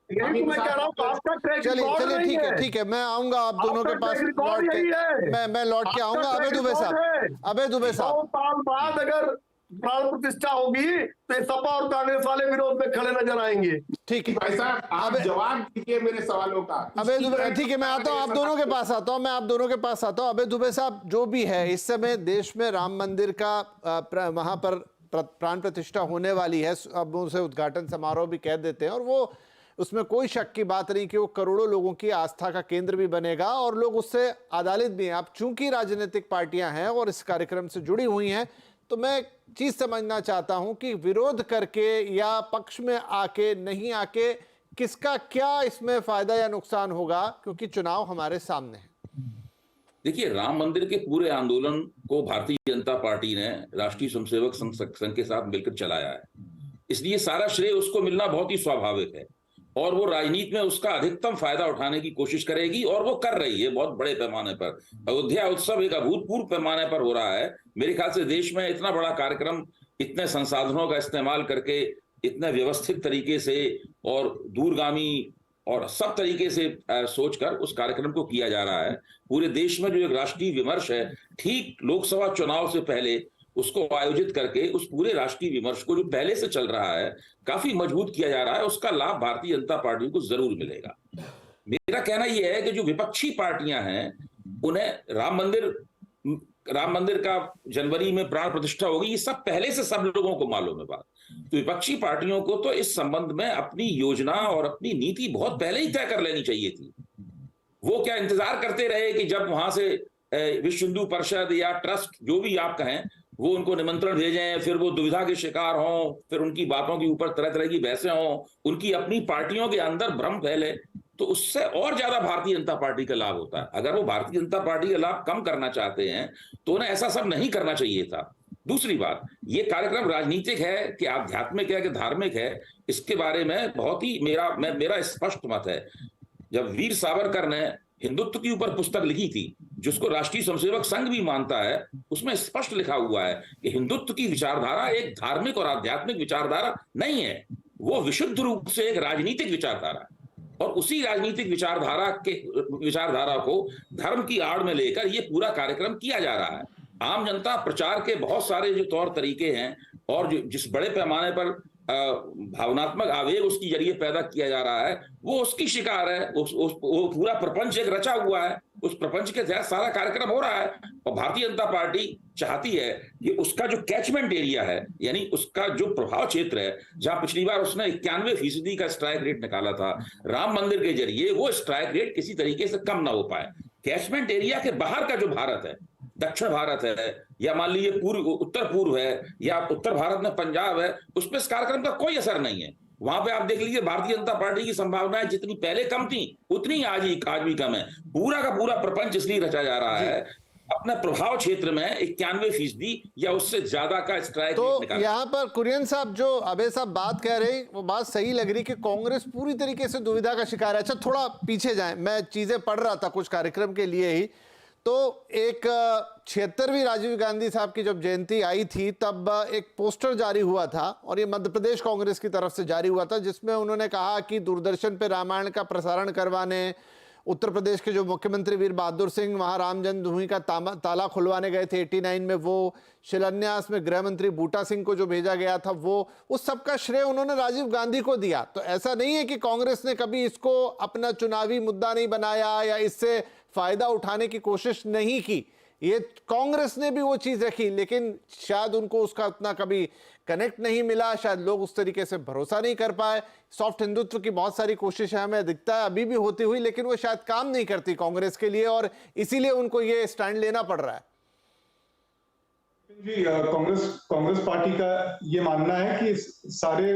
यही तो मैं कह रहा हूँ, आपका ट्रैक चलिए रिकॉर्ड चलिए, नहीं ठीक है है। ठीक है, मैं आऊंगा आप दोनों के आपका पास ट्रैक रिकॉर्ड लौट यही है। के, मैं लौट के आऊंगा। आपका अबे ट्रैक दुबे रिकॉर्ड है। साहब, अबे दुबे 100 साहब, साल बाद अगर प्राण प्रतिष्ठा होगी तो ये सपा और कांग्रेस वाले विरोध में खड़े नजर आएंगे। ठीक है भाई साहब, आप जवाब दीजिए मेरे सवालों का। अबे दुबे, ठीक है, मैं आता हूँ आप दोनों के पास आता हूँ, मैं आप दोनों के पास आता हूँ। अबे दुबे साहब, जो भी है इस समय देश में राम मंदिर का वहां पर प्राण प्रतिष्ठा होने वाली है, अब उसे उद्घाटन समारोह भी कह देते हैं, और वो उसमें कोई शक की बात नहीं कि वो करोड़ों लोगों की आस्था का केंद्र भी बनेगा और लोग उससे आदालित भी हैं। अब चूंकि राजनीतिक पार्टियां हैं और इस कार्यक्रम से जुड़ी हुई हैं, तो मैं चीज समझना चाहता हूं कि विरोध करके या पक्ष में आके नहीं आके किसका क्या इसमें फायदा या नुकसान होगा, क्योंकि चुनाव हमारे सामने है। देखिए, राम मंदिर के पूरे आंदोलन को भारतीय जनता पार्टी ने राष्ट्रीय स्वयंसेवक संघ के साथ मिलकर चलाया है, इसलिए सारा श्रेय उसको मिलना बहुत ही स्वाभाविक है और वो राजनीति में उसका अधिकतम फायदा उठाने की कोशिश करेगी और वो कर रही है बहुत बड़े पैमाने पर। अयोध्या उत्सव एक अभूतपूर्व पैमाने पर हो रहा है। मेरे ख्याल से देश में इतना बड़ा कार्यक्रम इतने संसाधनों का इस्तेमाल करके, इतने व्यवस्थित तरीके से और दूरगामी और सब तरीके से सोचकर उस कार्यक्रम को किया जा रहा है। पूरे देश में जो एक राष्ट्रीय विमर्श है, ठीक लोकसभा चुनाव से पहले उसको आयोजित करके उस पूरे राष्ट्रीय विमर्श को जो पहले से चल रहा है काफी मजबूत किया जा रहा है, उसका लाभ भारतीय जनता पार्टी को जरूर मिलेगा। मेरा कहना यह है कि जो विपक्षी पार्टियां हैं उन्हें राम मंदिर का जनवरी में प्राण प्रतिष्ठा होगी, ये सब पहले से सब लोगों को मालूम है बात। तो विपक्षी पार्टियों को तो इस संबंध में अपनी योजना और अपनी नीति बहुत पहले ही तय कर लेनी चाहिए थी। वो क्या इंतजार करते रहे कि जब वहां से विश्व हिंदू परिषद या ट्रस्ट जो भी आप कहें वो उनको निमंत्रण भेजें, फिर वो दुविधा के शिकार हों, फिर उनकी बातों के ऊपर तरह तरह की बहसें हों, उनकी अपनी पार्टियों के अंदर भ्रम फैले, तो उससे और ज्यादा भारतीय जनता पार्टी का लाभ होता है। अगर वो भारतीय जनता पार्टी का लाभ कम करना चाहते हैं तो उन्हें ऐसा सब नहीं करना चाहिए था। दूसरी बात, ये कार्यक्रम राजनीतिक है कि आध्यात्मिक है कि धार्मिक है, इसके बारे में बहुत ही मेरा स्पष्ट मत है। जब वीर सावरकर ने हिंदुत्व के ऊपर पुस्तक लिखी थी, जिसको राष्ट्रीय स्वयंसेवक संघ भी मानता है, उसमें स्पष्ट लिखा हुआ है कि हिंदुत्व की विचारधारा एक धार्मिक और आध्यात्मिक विचारधारा नहीं है, वो विशुद्ध रूप से एक राजनीतिक विचारधारा है। और उसी राजनीतिक विचारधारा को धर्म की आड़ में लेकर ये पूरा कार्यक्रम किया जा रहा है। आम जनता प्रचार के बहुत सारे जो तौर तरीके हैं और जो जिस बड़े पैमाने पर भावनात्मक आवेग उसकी जरिए पैदा किया जा रहा है, वो उसकी शिकार है। वो पूरा प्रपंच एक रचा हुआ है, उस प्रपंच के तहत सारा कार्यक्रम हो रहा है। और भारतीय जनता पार्टी चाहती है कि उसका जो कैचमेंट एरिया है, यानी उसका जो प्रभाव क्षेत्र है, जहां पिछली बार उसने 91% का स्ट्राइक रेट निकाला था, राम मंदिर के जरिए वो स्ट्राइक रेट किसी तरीके से कम ना हो पाए। कैचमेंट एरिया के बाहर का जो भारत है, दक्षिण भारत है या मान लीजिए उत्तर पूर्व है या उत्तर भारत में पंजाब है, उस पर इस कार्यक्रम का कोई असर नहीं है। वहां पे आप देख लीजिए भारतीय जनता पार्टी की संभावनाएं जितनी पहले कम थी उतनी आज भी कम है। पूरा का पूरा प्रपंच इसलिए रचा जा रहा है अपने प्रभाव क्षेत्र में 91% या उससे ज्यादा का स्ट्राइक रेट निकाला। यहाँ पर कुरियन साहब जो अबे साहब बात कह रहे हैं वो बात सही लग रही कि कांग्रेस पूरी तरीके से दुविधा का शिकार है। अच्छा थोड़ा पीछे जाएं, मैं चीजें पढ़ रहा था कुछ कार्यक्रम के लिए ही, तो एक 76वीं राजीव गांधी साहब की जब जयंती आई थी तब एक पोस्टर जारी हुआ था और ये मध्य प्रदेश कांग्रेस की तरफ से जारी हुआ था, जिसमें उन्होंने कहा कि दूरदर्शन पे रामायण का प्रसारण करवाने उत्तर प्रदेश के जो मुख्यमंत्री वीर बहादुर सिंह वहां राम जन्मभूमि का ताला खुलवाने गए थे 89 में, वो शिलान्यास में गृह मंत्री बूटा सिंह को जो भेजा गया था, वो उस सब का श्रेय उन्होंने राजीव गांधी को दिया। तो ऐसा नहीं है कि कांग्रेस ने कभी इसको अपना चुनावी मुद्दा नहीं बनाया या इससे फायदा उठाने की कोशिश नहीं की। ये कांग्रेस ने भी वो चीज रखी, लेकिन शायद उनको उसका उतना कभी कनेक्ट नहीं मिला, शायद लोग उस तरीके से भरोसा नहीं कर पाए। सॉफ्ट हिंदुत्व की बहुत सारी कोशिशें हमें दिखता है अभी भी होती हुई, लेकिन वो शायद काम नहीं करती कांग्रेस के लिए और इसीलिए उनको ये स्टैंड लेना पड़ रहा है। जी, कांग्रेस पार्टी का ये मानना है कि सारे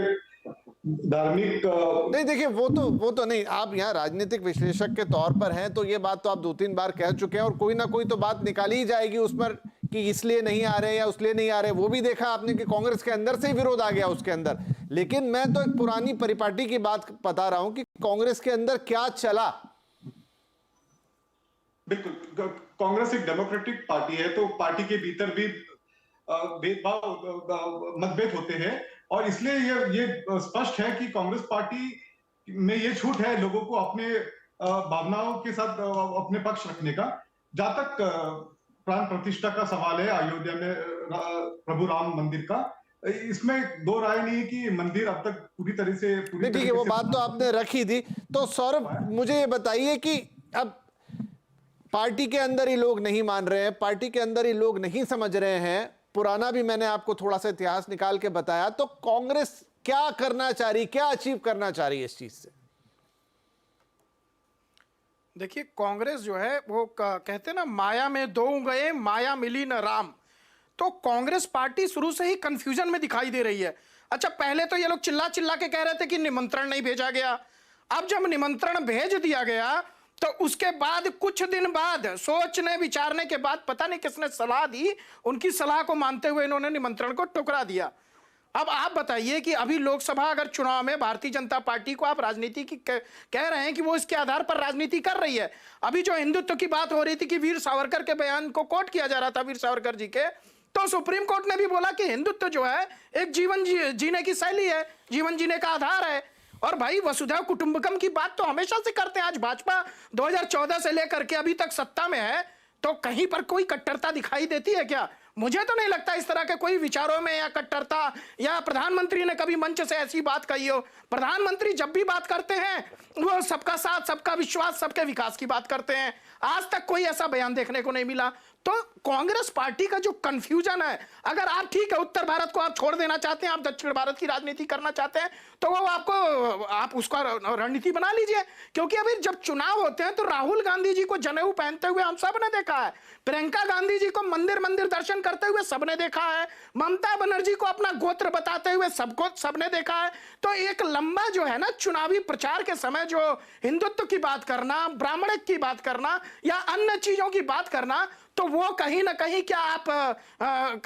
धार्मिक नहीं, देखिए वो तो नहीं, आप यहाँ राजनीतिक विश्लेषक के तौर पर हैं तो ये बात तो आप 2-3 बार कह चुके हैं और कोई ना कोई तो बात निकाली ही जाएगी उस पर कि इसलिए नहीं आ रहे या उसलिए नहीं आ रहे। वो भी देखा आपने कि कांग्रेस के अंदर से ही विरोध आ गया उसके अंदर। लेकिन मैं तो एक पुरानी परिपाटी की बात बता रहा हूं कि कांग्रेस के अंदर क्या चला। बिल्कुल, कांग्रेस एक डेमोक्रेटिक पार्टी है, तो पार्टी के भीतर भी भेदभाव मतभेद होते हैं और इसलिए ये स्पष्ट है कि कांग्रेस पार्टी में ये छूट है लोगों को अपने भावनाओं के साथ अपने पक्ष रखने का। जहां तक प्राण प्रतिष्ठा का सवाल है अयोध्या में प्रभु राम मंदिर का, इसमें दो राय नहीं है कि मंदिर अब तक पूरी तरह से ठीक है, वो बात तो आपने रखी थी। तो सौरभ, मुझे ये बताइए कि अब पार्टी के अंदर ही लोग नहीं मान रहे हैं, पार्टी के अंदर ही लोग नहीं समझ रहे हैं, पुराना भी मैंने आपको थोड़ा सा इतिहास निकाल के बताया, तो कांग्रेस क्या करना चाह रही, क्या अचीव करना चाह रही है इस चीज से? देखिए, कांग्रेस जो है वो कहते ना, माया में दो गए माया मिली न राम। तो कांग्रेस पार्टी शुरू से ही कंफ्यूजन में दिखाई दे रही है। अच्छा, पहले तो ये लोग चिल्ला चिल्ला के कह रहे थे कि निमंत्रण नहीं भेजा गया। अब जब निमंत्रण भेज दिया गया तो उसके बाद कुछ दिन बाद सोचने विचारने के बाद पता नहीं किसने सलाह दी, उनकी सलाह को मानते हुए इन्होंने निमंत्रण को ठुकरा दिया। अब आप बताइए कि अभी लोकसभा अगर चुनाव में भारतीय जनता पार्टी को आप राजनीति की कह रहे हैं कि वो इसके आधार पर राजनीति कर रही है। अभी जो हिंदुत्व की बात हो रही थी कि वीर सावरकर के बयान को कोट किया जा रहा था, वीर सावरकर जी के, तो सुप्रीम कोर्ट ने भी बोला कि हिंदुत्व जो है एक जीवन जीने की शैली है, जीवन जीने का आधार है। और भाई वसुधैव कुटुंबकम की बात तो हमेशा से करते हैं। आज भाजपा 2014 से लेकर के अभी तक सत्ता में है, तो कहीं पर कोई कट्टरता दिखाई देती है क्या? मुझे तो नहीं लगता इस तरह के कोई विचारों में या कट्टरता, या प्रधानमंत्री ने कभी मंच से ऐसी बात कही हो। प्रधानमंत्री जब भी बात करते हैं वो सबका साथ, सबका विश्वास, सबके विकास की बात करते हैं। आज तक कोई ऐसा बयान देखने को नहीं मिला। तो कांग्रेस पार्टी का जो कंफ्यूजन है, अगर आप ठीक है उत्तर भारत को आप छोड़ देना चाहते हैं, आप दक्षिण भारत की राजनीति करना चाहते हैं, तो वो आप उसका रणनीति बना लीजिए। क्योंकि अभी जब चुनाव होते हैं तो राहुल गांधी जी को जनेऊ पहनते हुए हम सब ने देखा है, प्रियंका गांधी जी को मंदिर मंदिर दर्शन करते हुए सबने देखा है, ममता बनर्जी को अपना गोत्र बताते हुए सबने देखा है। तो एक लंबा जो है ना चुनावी प्रचार के समय जो हिंदुत्व की बात करना, ब्राह्मणिक की बात करना या अन्य चीजों की बात करना, तो वो कहीं ना कहीं क्या आप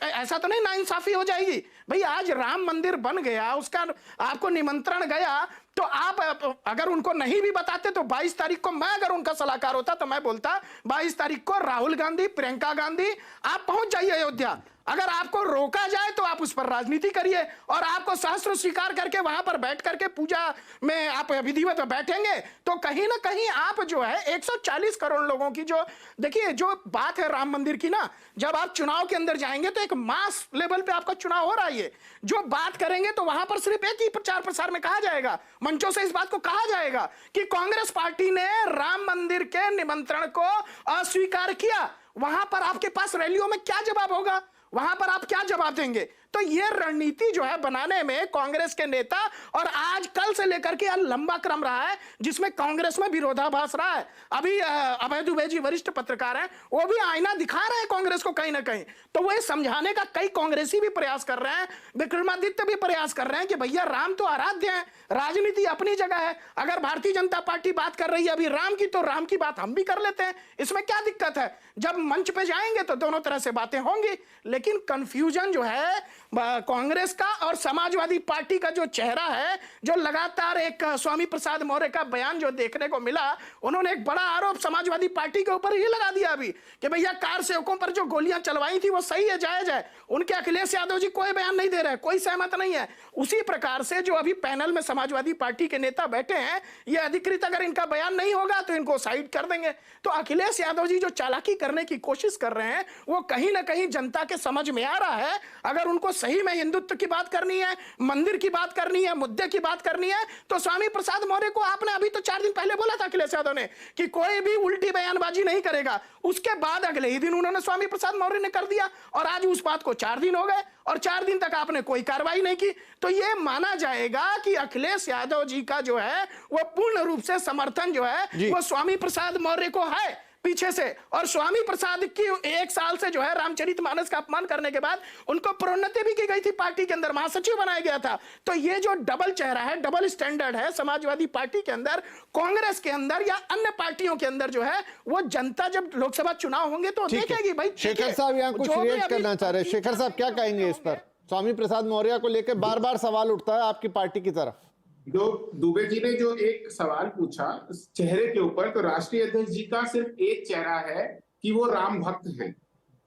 ऐसा तो नहीं नाइंसाफी हो जाएगी? भाई आज राम मंदिर बन गया, उसका आपको निमंत्रण गया, तो आप अगर उनको नहीं भी बताते तो 22 तारीख को मैं अगर उनका सलाहकार होता तो मैं बोलता 22 तारीख को राहुल गांधी, प्रियंका गांधी, आप पहुंच जाइए अयोध्या। अगर आपको रोका जाए तो आप उस पर राजनीति करिए, और आपको सहस्त्र स्वीकार करके वहां पर बैठ करके पूजा में आप विधिवत बैठेंगे तो कहीं ना कहीं आप जो है 140 करोड़ लोगों की जो, देखिए जो बात है राम मंदिर की ना, जब आप चुनाव के अंदर जाएंगे तो एक मास लेवल पे आपका चुनाव हो रहा है। जो बात करेंगे तो वहां पर सिर्फ एक ही प्रचार प्रसार में कहा जाएगा, मंचों से इस बात को कहा जाएगा कि कांग्रेस पार्टी ने राम मंदिर के निमंत्रण को अस्वीकार किया। वहां पर आपके पास रैलियों में क्या जवाब होगा, वहां पर आप क्या जवाब देंगे? तो ये रणनीति जो है बनाने में कांग्रेस के नेता, और आज कल से लेकर के लंबा क्रम रहा है जिसमें कांग्रेस में विरोधाभास रहा है। अभी अभय दुबे जी वरिष्ठ पत्रकार हैं, वो भी आईना दिखा रहे हैं कांग्रेस को कहीं ना कहीं। तो वो समझाने का कई कांग्रेसी भी प्रयास कर रहे हैं, विक्रमादित्य भी प्रयास कर रहे हैं कि भैया राम तो आराध्य है, राजनीति अपनी जगह है। अगर भारतीय जनता पार्टी बात कर रही है अभी राम की, तो राम की बात हम भी कर लेते हैं, इसमें क्या दिक्कत है? जब मंच पे जाएंगे तो दोनों तरह से बातें होंगी। लेकिन कंफ्यूजन जो है कांग्रेस का और समाजवादी पार्टी का जो चेहरा है, जो लगातार एक स्वामी प्रसाद मौर्य का बयान जो देखने को मिला, उन्होंने एक बड़ा आरोप समाजवादी पार्टी के ऊपर ये लगा दिया अभी कि भैया कार सेवकों पर जो गोलियां चलवाई थी वो सही है, जायज है। उनके अखिलेश यादव जी कोई बयान नहीं दे रहे, कोई सहमत नहीं है। उसी प्रकार से जो अभी पैनल में समाजवादी पार्टी के नेता बैठे हैं, ये अधिकृत अगर इनका बयान नहीं होगा तो इनको साइड कर देंगे। तो अखिलेश यादव जी जो चालाकी करने की कोशिश कर रहे हैं वो कहीं ना कहीं जनता के समझ में आ रहा है। अगर उनको सही में हिंदुत्व की बात करनी है, मंदिर की बात करनी है, मुद्दे की बात करनी है, तो स्वामी प्रसाद मौर्य को आपने अभी तो 4 दिन पहले बोला था अखिलेश यादव ने कि कोई भी उल्टी बयानबाजी नहीं करेगा। उसके बाद अगले ही दिन उन्होंने स्वामी प्रसाद मौर्य ने कर दिया, और आज उस बात को 4 दिन हो गए और 4 दिन तक आपने कोई कार्रवाई नहीं की। तो यह माना जाएगा कि अखिलेश यादव जी का जो है वो पूर्ण रूप से समर्थन जो है वो स्वामी प्रसाद मौर्य को है पीछे से। और स्वामी प्रसाद की 1 साल से जो है रामचरितमानस का अपमान करने के बाद उनको प्रोन्नति भी की गई थी, पार्टी के अंदर महासचिव बनाया गया था। तो ये जो डबल चेहरा है, डबल स्टैंडर्ड है समाजवादी पार्टी के अंदर, कांग्रेस के अंदर या अन्य पार्टियों के अंदर, जो है वो जनता जब लोकसभा चुनाव होंगे तो देखेगी। भाई शेखर साहब यहाँ कुछ रिएक्ट करना चाह रहे हैं, शेखर साहब क्या कहेंगे इस पर? स्वामी प्रसाद मौर्य को लेकर बार बार सवाल उठता है आपकी पार्टी की तरफ। जो दुबे जी ने जो एक सवाल पूछा चेहरे के ऊपर, तो राष्ट्रीय अध्यक्ष जी का सिर्फ एक चेहरा है कि वो राम भक्त हैं।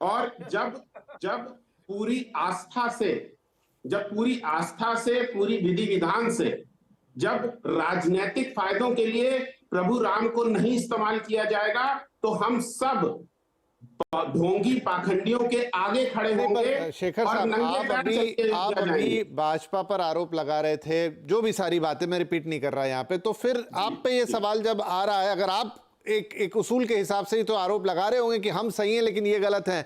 और जब पूरी आस्था से, पूरी विधि विधान से जब राजनीतिक फायदों के लिए प्रभु राम को नहीं इस्तेमाल किया जाएगा तो हम सब ढोंगी पाखंडियों के आगे खड़े होंगे। शेखर और साहब, नंगे आप अभी भाजपा पर आरोप लगा रहे थे, जो भी सारी बातें मैं रिपीट नहीं कर रहा यहाँ पे, तो फिर आप पे ये सवाल जब आ रहा है, अगर आप एक उसूल के हिसाब से ही तो आरोप लगा रहे होंगे कि हम सही हैं लेकिन ये गलत है।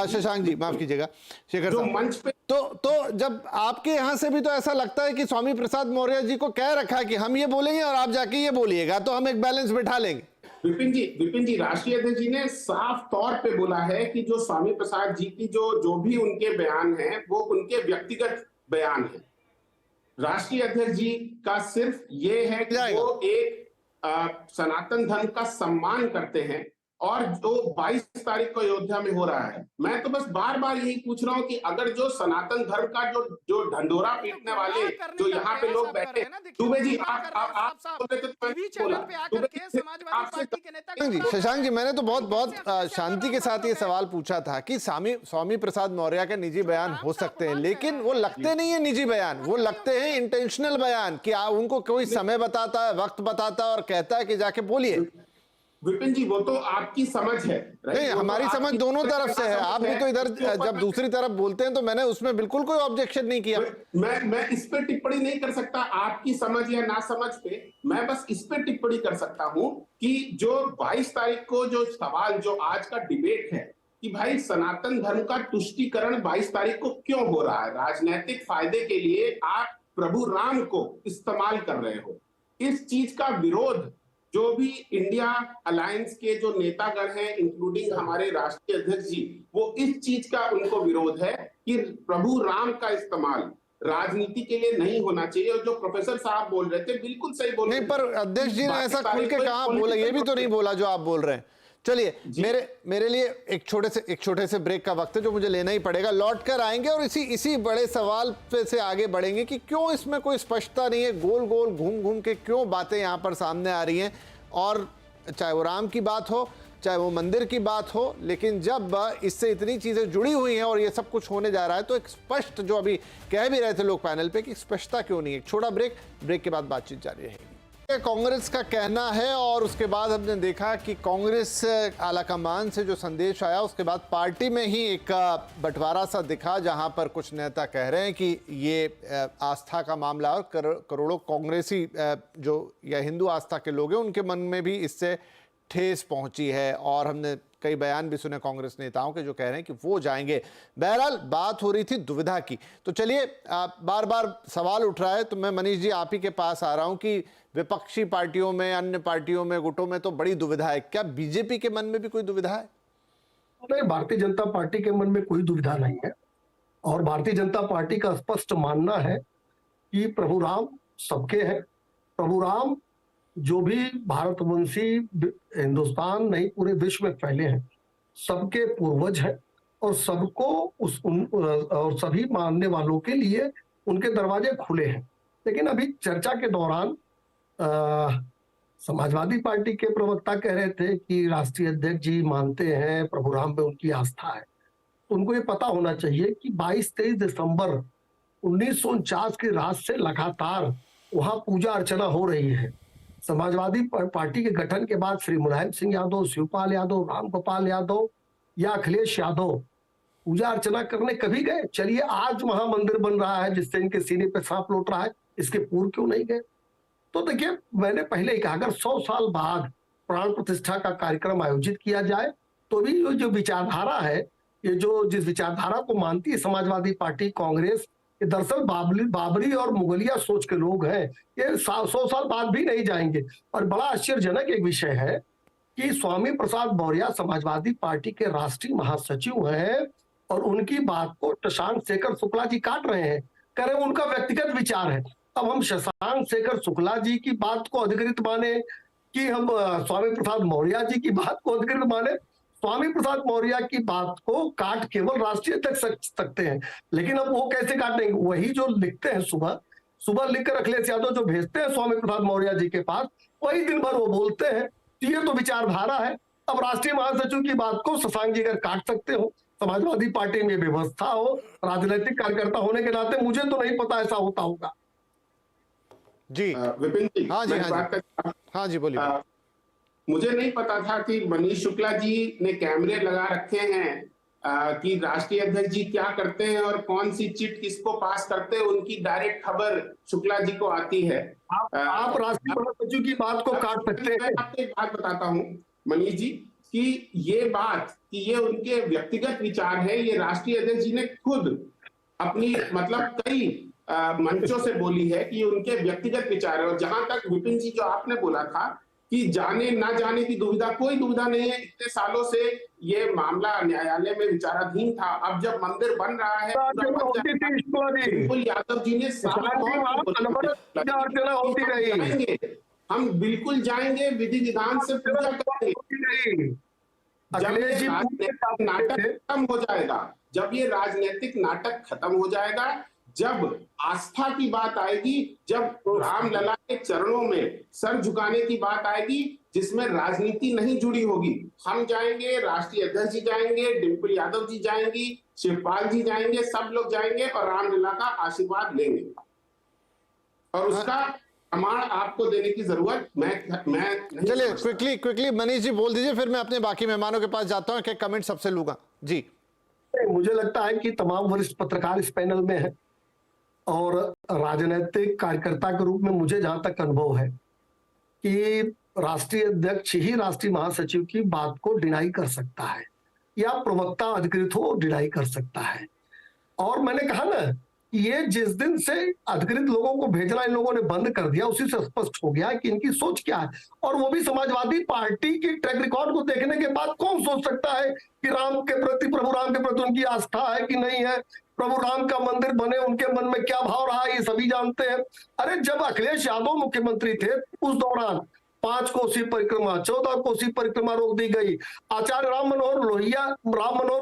शशांक जी माफ कीजिएगा, शेखर साहब मंच पे तो जब आपके यहां से भी तो ऐसा लगता है कि स्वामी प्रसाद मौर्य जी को कह रखा है कि हम ये बोलेंगे और आप जाके ये बोलिएगा तो हम एक बैलेंस बिठा लेंगे। विपिन जी राष्ट्रीय अध्यक्ष जी ने साफ तौर पे बोला है कि जो स्वामी प्रसाद जी की जो भी उनके बयान हैं वो उनके व्यक्तिगत बयान हैं। राष्ट्रीय अध्यक्ष जी का सिर्फ ये है कि वो एक सनातन धर्म का सम्मान करते हैं। और जो 22 तारीख को अयोध्या में हो रहा है, मैं तो बस बार बार यही पूछ रहा हूं कि अगर जो सनातन धर्म का जो ढंडोरा पीटने वाले जो यहाँ पे लोग बैठे, दुबे जी आप शशांक जी, मैंने तो बहुत शांति के साथ ये सवाल पूछा था कि स्वामी प्रसाद मौर्य के निजी बयान हो सकते हैं, लेकिन वो लगते नहीं है निजी बयान, वो लगते हैं इंटेंशनल बयान कि उनको कोई समय बताता है, वक्त बताता है और कहता है कि जाके बोलिए। विपिन जी वो तो आपकी समझ है, नहीं हमारी समझ दोनों तरफ से है। आप भी तो इधर जब दूसरी तरफ बोलते हैं तो मैंने उसमें बिल्कुल कोई ऑब्जेक्शन नहीं किया। मैं इस पे टिप्पणी नहीं कर सकता आपकी समझ या ना समझ पे। मैं बस इस पे टिप्पणी कर सकता हूं कि जो 22 तारीख को जो सवाल जो आज का डिबेट है कि भाई सनातन धर्म का तुष्टीकरण 22 तारीख को क्यों हो रहा है, राजनीतिक फायदे के लिए आप प्रभु राम को इस्तेमाल कर रहे हो, इस चीज का विरोध जो भी इंडिया अलायंस के जो नेतागण हैं इंक्लूडिंग हमारे राष्ट्रीय अध्यक्ष जी, वो इस चीज का उनको विरोध है कि प्रभु राम का इस्तेमाल राजनीति के लिए नहीं होना चाहिए। और जो प्रोफेसर साहब बोल रहे थे बिल्कुल सही बोल रहे थे। नहीं, पर अध्यक्ष जी ने ऐसा खुल के कहा बोला, ये भी तो नहीं बोला जो आप बोल रहे हैं। चलिए मेरे लिए एक छोटे से ब्रेक का वक्त है जो मुझे लेना ही पड़ेगा, लौट कर आएंगे और इसी बड़े सवाल पे से आगे बढ़ेंगे कि क्यों इसमें कोई स्पष्टता नहीं है, गोल गोल घूम के क्यों बातें यहाँ पर सामने आ रही हैं। और चाहे वो राम की बात हो, चाहे वो मंदिर की बात हो, लेकिन जब इससे इतनी चीजें जुड़ी हुई हैं और ये सब कुछ होने जा रहा है तो एक स्पष्ट, जो अभी कह भी रहे थे लोग पैनल पे, कि स्पष्टता क्यों नहीं है। एक छोटा ब्रेक के बाद बातचीत जारी रहेगी। कांग्रेस का कहना है और उसके बाद हमने देखा कि कांग्रेस आलाकमान से जो संदेश आया उसके बाद पार्टी में ही एक बंटवारा सा दिखा, जहां पर कुछ नेता कह रहे हैं कि ये आस्था का मामला और करोड़ों कांग्रेसी जो या हिंदू आस्था के लोग हैं उनके मन में भी इससे ठेस पहुंची है। और हमने कई बयान भी सुने कांग्रेस नेताओं के जो कह रहे हैं कि वो जाएंगे। बहरहाल बात हो रही थी दुविधा की, तो चलिए बार बार सवाल उठ रहा है तो मैं मनीष जी आप ही के पास आ रहा हूं कि विपक्षी पार्टियों में, अन्य पार्टियों में, गुटों में तो बड़ी दुविधा है, क्या बीजेपी के मन में भी कोई दुविधा है? नहीं, भारतीय जनता पार्टी के मन में कोई दुविधा नहीं है और भारतीय जनता पार्टी का स्पष्ट मानना है कि प्रभु राम सबके हैं। प्रभु राम जो भी भारतवंशी हिंदुस्तान नहीं पूरे विश्व में फैले हैं सबके पूर्वज हैं और सबको और सभी मानने वालों के लिए उनके दरवाजे खुले हैं। लेकिन अभी चर्चा के दौरान समाजवादी पार्टी के प्रवक्ता कह रहे थे कि राष्ट्रीय अध्यक्ष जी मानते हैं, प्रभु राम पे उनकी आस्था है। उनको ये पता होना चाहिए कि 22-23 दिसंबर 1949 की रात से लगातार वहां पूजा अर्चना हो रही है। समाजवादी पार्टी के गठन के बाद श्री मुलायम सिंह यादव, शिवपाल यादव, राम गोपाल यादव या अखिलेश यादव पूजा अर्चना करने कभी गए? चलिए आज वहां मंदिर बन रहा है जिससे इनके सीने पे सांप लौट रहा है, इसके पूर्व क्यों नहीं गए? तो देखिए, मैंने पहले ही कहा अगर 100 साल बाद प्राण प्रतिष्ठा का कार्यक्रम आयोजित किया जाए तो भी जो विचारधारा है, ये जो जिस विचारधारा को मानती है समाजवादी पार्टी, कांग्रेस, ये दरअसल बाबरी और मुगलिया सोच के लोग हैं, ये 100 साल बाद भी नहीं जाएंगे। और बड़ा आश्चर्यजनक एक विषय है कि स्वामी प्रसाद मौर्य समाजवादी पार्टी के राष्ट्रीय महासचिव हैं और उनकी बात को शशांक शेखर शुक्ला जी काट रहे हैं, कह रहे हैं उनका व्यक्तिगत विचार है। अब हम शशांक शेखर शुक्ला जी की बात को अधिकृत माने कि हम स्वामी प्रसाद मौर्य जी की बात को अधिकृत माने? स्वामी प्रसाद मौर्य की बात को काट केवल राष्ट्रीय अध्यक्ष सकते हैं, लेकिन अब वो कैसे काटेंगे? वही जो लिखते हैं सुबह लिखकर अखिलेश यादव जो भेजते हैं स्वामी प्रसाद मौर्य जी के पास, वही दिन भर वो बोलते हैं। ये तो विचारधारा है। अब राष्ट्रीय महासचिव की बात को शशांक जी अगर काट सकते हो, समाजवादी पार्टी में व्यवस्था हो, राजनीतिक कार्यकर्ता होने के नाते मुझे तो नहीं पता ऐसा होता होगा। जी विपिन जी, हाँ जी मैं इस बात का हाँ जी बोलिए। मुझे नहीं पता था कि मनीष शुक्ला जी ने कैमरे लगा रखे हैं कि राष्ट्रीय अध्यक्ष जी क्या करते हैं और कौन सी चिट किसको पास करते हैं, उनकी डायरेक्ट खबर शुक्ला जी को आती है। आप राष्ट्रीय महासचिव की बात को काट सकते हैं। मैं आपको एक बात बताता हूँ मनीष जी, कि ये बात कि ये उनके व्यक्तिगत विचार है, ये राष्ट्रीय अध्यक्ष जी ने खुद अपनी मतलब कई मंचों से बोली है कि उनके व्यक्तिगत विचार है। और जहां तक विपिन जी जो आपने बोला था कि जाने ना जाने की दुविधा, कोई दुविधा नहीं है। इतने सालों से ये मामला न्यायालय में विचाराधीन था, अब जब मंदिर बन रहा है बिल्कुल यादव जी ने जाएंगे, हम बिल्कुल जाएंगे, विधि विधान से पूजा करेंगे। जब ये राजनीतिक नाटक खत्म हो जाएगा, जब ये राजनीतिक नाटक खत्म हो जाएगा, जब आस्था की बात आएगी, जब रामलला के चरणों में सर झुकाने की बात आएगी, जिसमें राजनीति नहीं जुड़ी होगी, हम जाएंगे, राष्ट्रीय अध्यक्ष जी जाएंगे, डिम्पल यादव जी जाएंगी, शिवपाल जी जाएंगे, सब लोग जाएंगे और रामलला का आशीर्वाद लेंगे। और उसका प्रमाण आपको देने की जरूरत मैं चलिए क्विकली मनीष जी बोल दीजिए, फिर मैं अपने बाकी मेहमानों के पास जाता हूं, कि कमेंट सबसे लूंगा जी। मुझे लगता है कि तमाम वरिष्ठ पत्रकार इस पैनल में हैं और राजनीतिक कार्यकर्ता के रूप में मुझे जहां तक अनुभव है कि राष्ट्रीय अध्यक्ष ही राष्ट्रीय महासचिव की बात को डिनाई कर सकता है, या प्रवक्ता अधिकृत हो डिनाई कर सकता है। और मैंने कहा ना, ये जिस दिन से अधिकृत लोगों को भेजना इन लोगों ने बंद कर दिया, उसी से स्पष्ट हो गया कि इनकी सोच क्या है। और वो भी समाजवादी पार्टी की ट्रैक रिकॉर्ड को देखने के बाद कौन सोच सकता है कि राम के प्रति, प्रभु राम के प्रति उनकी आस्था है कि नहीं है, प्रभु राम का मंदिर बने उनके मन में क्या भाव रहा है, ये सभी जानते हैं। अरे जब अखिलेश यादव मुख्यमंत्री थे उस दौरान 5 कोसी परिक्रमा, 14 कोसी परिक्रमा रोक दी गई। आचार्य राम मनोहर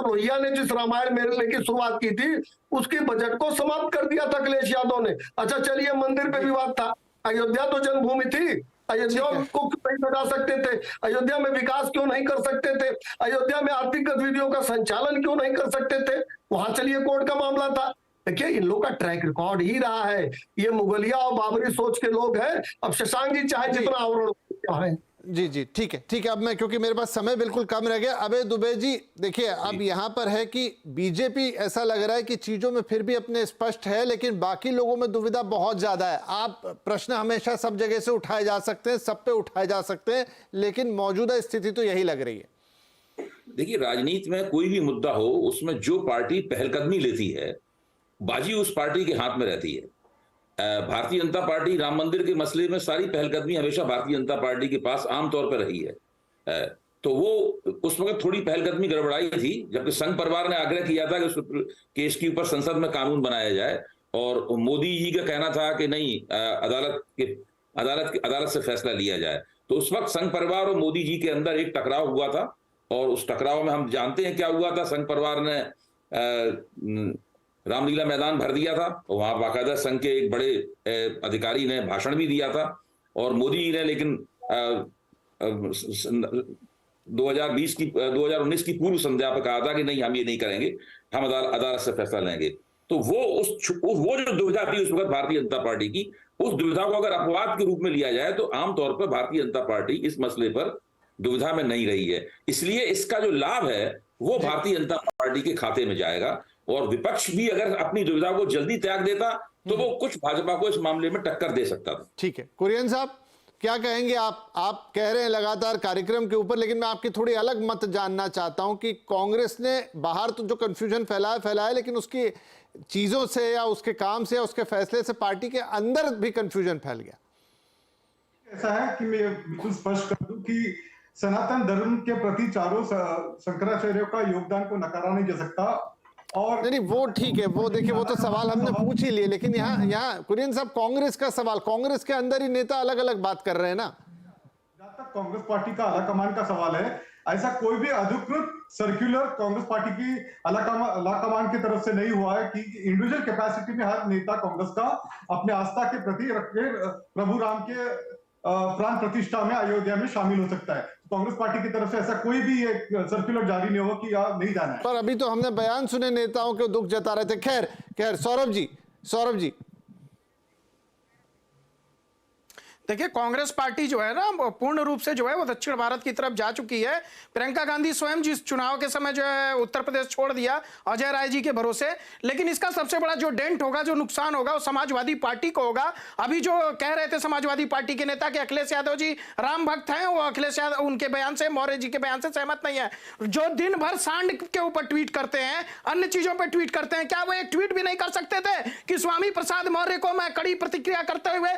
लोहिया ने जिस रामायण मेले की शुरुआत की थी, उसके बजट को समाप्त कर दिया था अखिलेश यादव ने। अच्छा चलिए, मंदिर पे विवाद था, अयोध्या तो जन्मभूमि थी, अयोध्या को क्यों नहीं बता सकते थे, अयोध्या में विकास क्यों नहीं कर सकते थे, अयोध्या में आर्थिक गतिविधियों का संचालन क्यों नहीं कर सकते थे, वहां चलिए कोर्ट का मामला था। देखिए इन लोग का ट्रैक रिकॉर्ड ही रहा है, ये मुगलिया और बाबरी सोच के लोग हैं। अब शशांक जी चाहे जितना आवरण है। जी ठीक है। अब मैं, क्योंकि मेरे पास समय बिल्कुल कम रह गया, अबे दुबे जी देखिए, अब यहां पर है कि बीजेपी ऐसा लग रहा है कि चीजों में फिर भी अपने स्पष्ट है, लेकिन बाकी लोगों में दुविधा बहुत ज्यादा है। आप प्रश्न हमेशा सब जगह से उठाए जा सकते हैं, सब पे उठाए जा सकते हैं, लेकिन मौजूदा स्थिति तो यही लग रही है। देखिए, राजनीति में कोई भी मुद्दा हो, उसमें जो पार्टी पहलकदमी लेती है, बाजी उस पार्टी के हाथ में रहती है। भारतीय जनता पार्टी राम मंदिर के मसले में सारी पहलकदमी हमेशा भारतीय जनता पार्टी के पास आमतौर पर रही है। तो वो उस वक्त थोड़ी पहलकदमी गड़बड़ाई थी, जबकि संघ परिवार ने आग्रह किया था कि उस केस के ऊपर संसद में कानून बनाया जाए, और मोदी जी का कहना था कि नहीं, अदालत से फैसला लिया जाए। तो उस वक्त संघ परिवार और मोदी जी के अंदर एक टकराव हुआ था, और उस टकराव में हम जानते हैं क्या हुआ था। संघ परिवार ने रामलीला मैदान भर दिया था, और वहां बाकायदा संघ के एक बड़े अधिकारी ने भाषण भी दिया था, और मोदी जी ने लेकिन 2019 की पूर्व संध्या पर कहा था कि नहीं, हम ये नहीं करेंगे, हम अदालत से फैसला लेंगे। तो वो जो दुविधा थी उस वक्त भारतीय जनता पार्टी की, उस दुविधा को अगर अपवाद के रूप में लिया जाए तो आमतौर पर भारतीय जनता पार्टी इस मसले पर दुविधा में नहीं रही है। इसलिए इसका जो लाभ है वो भारतीय जनता पार्टी के खाते में जाएगा, और विपक्ष भी अगर अपनी दुविधा को जल्दी त्याग देता तो वो कुछ भाजपा को इस मामले में टक्कर दे सकता था। ठीक है, कुरियन साहब क्या कहेंगे आप कह रहे हैं लगातार कार्यक्रम के ऊपर, लेकिन मैं आपकी थोड़ी अलग मत जानना चाहता हूं कि कांग्रेस ने बाहर तो जो कंफ्यूजन फैलाया, लेकिन उसकी चीजों से या उसके काम से या उसके फैसले से पार्टी के अंदर भी कंफ्यूजन फैल गया। ऐसा है कि मैं बिल्कुल स्पष्ट कर दूं कि सनातन धर्म के प्रति चारों शंकराचार्यों का योगदान को नकारा नहीं जा सकता। और नहीं, वो ठीक है, वो देखिए, वो तो सवाल हमने पूछ ही लिए, लेकिन यहाँ कुरियन साहब कांग्रेस का सवाल, कांग्रेस के अंदर ही नेता अलग अलग बात कर रहे हैं ना। जहां तक कांग्रेस पार्टी का आला कमान का सवाल है, ऐसा कोई भी अधिकृत सर्कुलर कांग्रेस पार्टी की आला कमान की तरफ से नहीं हुआ है कि इंडिविजुअल कैपेसिटी में हर नेता कांग्रेस का अपने आस्था के प्रति रख के प्रभु राम के प्राण प्रतिष्ठा में अयोध्या में शामिल हो सकता है। कांग्रेस पार्टी की तरफ से ऐसा कोई भी एक सर्कुलर जारी नहीं होगा कि आप नहीं जाना है। पर अभी तो हमने बयान सुने नेताओं के दुख जता रहे थे। खैर सौरभ जी देखिए, कांग्रेस पार्टी जो है ना, वो पूर्ण रूप से जो है वो दक्षिण भारत की तरफ जा चुकी है। प्रियंका गांधी स्वयं जिस चुनाव के समय जो है उत्तर प्रदेश छोड़ दिया अजय राय जी के भरोसे, लेकिन इसका सबसे बड़ा जो डेंट होगा, जो नुकसान होगा, वो समाजवादी पार्टी को होगा। अभी जो कह रहे थे समाजवादी पार्टी के नेता कि अखिलेश यादव जी राम भक्त हैं, वो अखिलेश यादव उनके बयान से, मौर्य जी के बयान से सहमत नहीं है। जो दिन भर सांड के ऊपर ट्वीट करते हैं, अन्य चीजों पर ट्वीट करते हैं, क्या वो एक ट्वीट भी नहीं कर सकते थे कि स्वामी प्रसाद मौर्य को मैं कड़ी प्रतिक्रिया करते हुए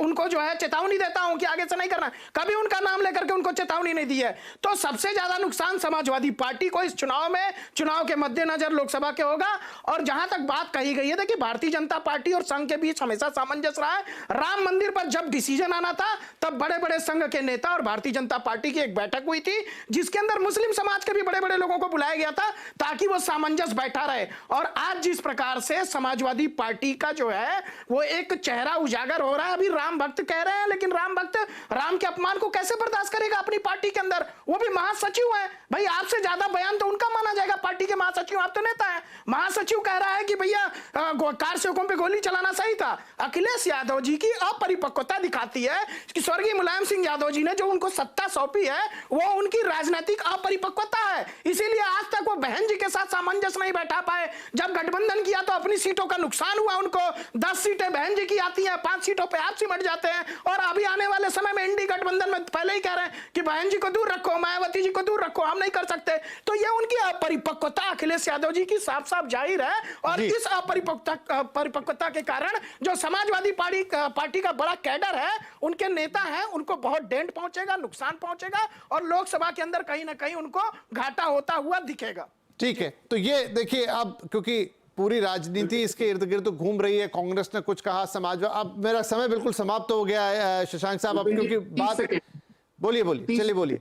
उनको जो है चेतावनी देता हूं कि आगे से नहीं करना। कभी उनका नाम लेकर के उनको चेतावनी नहीं दी है। तो सबसे ज्यादा नुकसान समाजवादी पार्टी को इस चुनाव में, चुनाव के मद्देनजर लोकसभा के होगा। और जहां तक बात कही गई है, देखिए भारतीय जनता पार्टी और संघ के बीच हमेशा सामंजस्य रहा है। राम मंदिर पर जब डिसीजन आना था, तब बड़े बड़े संघ के नेता और भारतीय जनता पार्टी की एक बैठक हुई थी, जिसके अंदर मुस्लिम समाज के भी बड़े बड़े लोगों को बुलाया गया था ताकि वो सामंजस्य बैठा रहे। और आज जिस प्रकार से समाजवादी पार्टी का जो है वो एक चेहरा उजागर हो रहा है, अभी राम भक्त कह रहे हैं, लेकिन राम भक्त राम के अपमान को कैसे बर्दाश्त करेगा अपनी पार्टी के अंदर? वो भी महासचिव है भाई, आपसे ज्यादा बयान तो उनका माना जाएगा। पार्टी के महासचिव, आप तो नेता है। महासचिव कह रहा है कि भैया कार सेवकों पे गोली चलाना सही था। अखिलेश यादव जी की अपरिपक्वता दिखाती है कि स्वर्गीय मुलायम सिंह यादव जी ने जो उनको सत्ता सौंपी है, वो उनकी राजनीतिक अपरिपक्वता है। इसीलिए आज तक वो बहन जी के साथ सामंजस्य नहीं बैठा पाए। जब गठबंधन किया तो अपनी सीटों का नुकसान हुआ उनको। 10 सीटें बहन जी की आती हैं, 5 सीटों पे आप सिमट जाते हैं। और अभी आने वाले समय में इंडी गठबंधन में पहले ही कह रहे हैं कि बहन जी को दूर रखो, मायावती जी को दूर रखो, हम नहीं कर सकते। तो ये उनकी अपरिपक्वता अखिलेश यादव जी की साफ साफ जाहिर है। और इस अपरिपक्वता के कारण जो समाजवादी पार्टी का बड़ा कैडर है, उनके नेता हैं, उनको बहुत डेंट पहुंचेगा, नुकसान पहुंचेगा और लोकसभा के अंदर कहीं ना कहीं उनको घाटा होता हुआ दिखेगा। ठीक है, तो ये देखिए, अब क्योंकि पूरी राजनीति इसके इर्द गिर्द घूम रही है, कांग्रेस ने कुछ कहा, समाज, अब मेरा समय बिल्कुल समाप्त हो गया है शशांक साहब, अब क्योंकि बात, बोलिए चलिए बोलिए।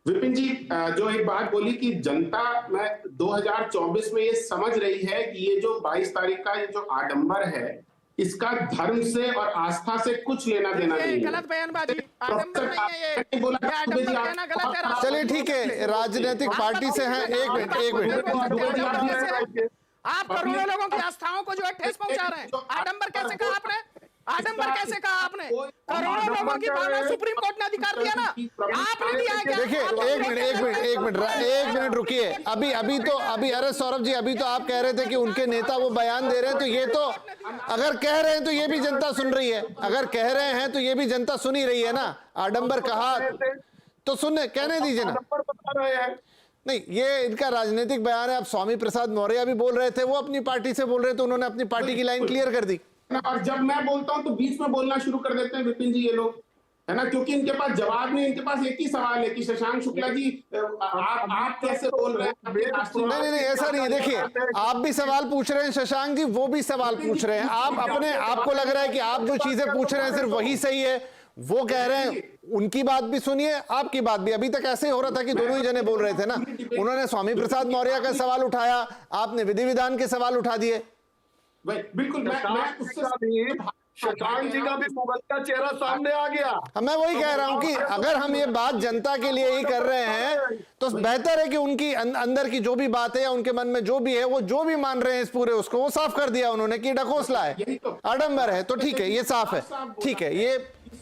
विपिन जी, जो एक बात बोली कि जनता में 2024 में ये समझ रही है कि ये जो 22 तारीख का ये जो आडंबर है, इसका धर्म से और आस्था से कुछ लेना देना नहीं है। गलत बयानबाजी, आडंबर नहीं है ये। चलिए ठीक है, राजनीतिक पार्टी से हैं। एक मिनट, आप करोड़ों लोगों की आस्थाओं को जो है ठेस पहुंचा रहे हैं। आडंबर कैसे कहा आपने? आडंबर कैसे कहा आपने? करोड़ों लोगों की भावना सुप्रीम कोर्ट ने अधिकार दिया ना, आपने दिया है क्या? देखिए एक मिनट रुकिए। अभी अरे सौरभ जी, अभी तो आप कह रहे थे कि उनके नेता वो बयान दे रहे हैं, तो ये तो अगर कह रहे हैं तो ये भी जनता सुन रही है। अगर कह रहे हैं तो ये भी जनता सुन ही रही है ना। आडंबर कहा तो सुनने, कहने दीजिए ना। नहीं, ये इनका राजनीतिक बयान है। अब स्वामी प्रसाद मौर्य भी बोल रहे थे, वो अपनी पार्टी से बोल रहे थे, उन्होंने अपनी पार्टी की लाइन क्लियर कर दी। और जब मैं बोलता हूं तो बीच में बोलना शुरू कर देते हैं विपिन जी ये लोग, है ना, क्योंकि इनके पास जवाब नहीं। इनके पास एक ही सवाल है कि शशांक शुक्ला जी आप कैसे बोल रहे हैं? नहीं, ऐसा नहीं है। देखिए, आप भी सवाल पूछ रहे हैं, शशांक जी वो भी सवाल पूछ रहे हैं। आपको लग रहा है कि आप जो चीजें पूछ रहे हैं सिर्फ वही सही है, वो कह रहे हैं, उनकी बात भी सुनिए, आपकी बात भी। अभी तक ऐसे ही हो रहा था कि दोनों ही जने बोल रहे थे ना। उन्होंने स्वामी प्रसाद मौर्य का सवाल उठाया, आपने विधि विधान के सवाल उठा दिए। बिल्कुल, मैं शशांक जी का भी मुगल का चेहरा सामने आ गया। मैं वही कह रहा हूं कि अगर हम ये बात जनता के लिए ही कर रहे हैं, तो बेहतर है कि उनकी अंदर की जो भी बात है या उनके मन में जो भी है, वो जो भी मान रहे हैं इस पूरे, उसको वो साफ कर दिया उन्होंने कि ढकोसला है, आडंबर है। तो ठीक है, ये साफ है, ठीक है, ये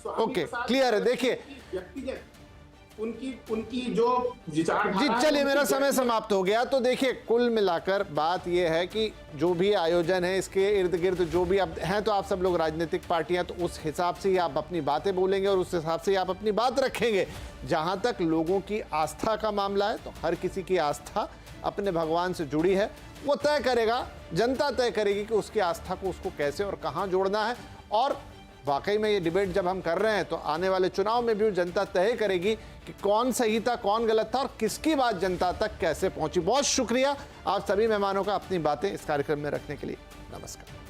ओके, क्लियर है। देखिए उनकी जो विचारधारा जी, चलिए मेरा समय समाप्त हो गया। तो देखिए, कुल मिलाकर बात यह है कि जो भी आयोजन है, इसके इर्द गिर्द जो भी अब हैं, तो आप सब लोग राजनीतिक पार्टियां, तो उस हिसाब से ही आप अपनी बातें बोलेंगे और उस हिसाब से ही आप अपनी बात रखेंगे। जहां तक लोगों की आस्था का मामला है, तो हर किसी की आस्था अपने भगवान से जुड़ी है, वो तय करेगा, जनता तय करेगी कि उसकी आस्था को उसको कैसे और कहाँ जोड़ना है। और वाकई में ये डिबेट जब हम कर रहे हैं, तो आने वाले चुनाव में भी जनता तय करेगी कि कौन सही था, कौन गलत था और किसकी बात जनता तक कैसे पहुंची। बहुत शुक्रिया आप सभी मेहमानों का अपनी बातें इस कार्यक्रम में रखने के लिए। नमस्कार।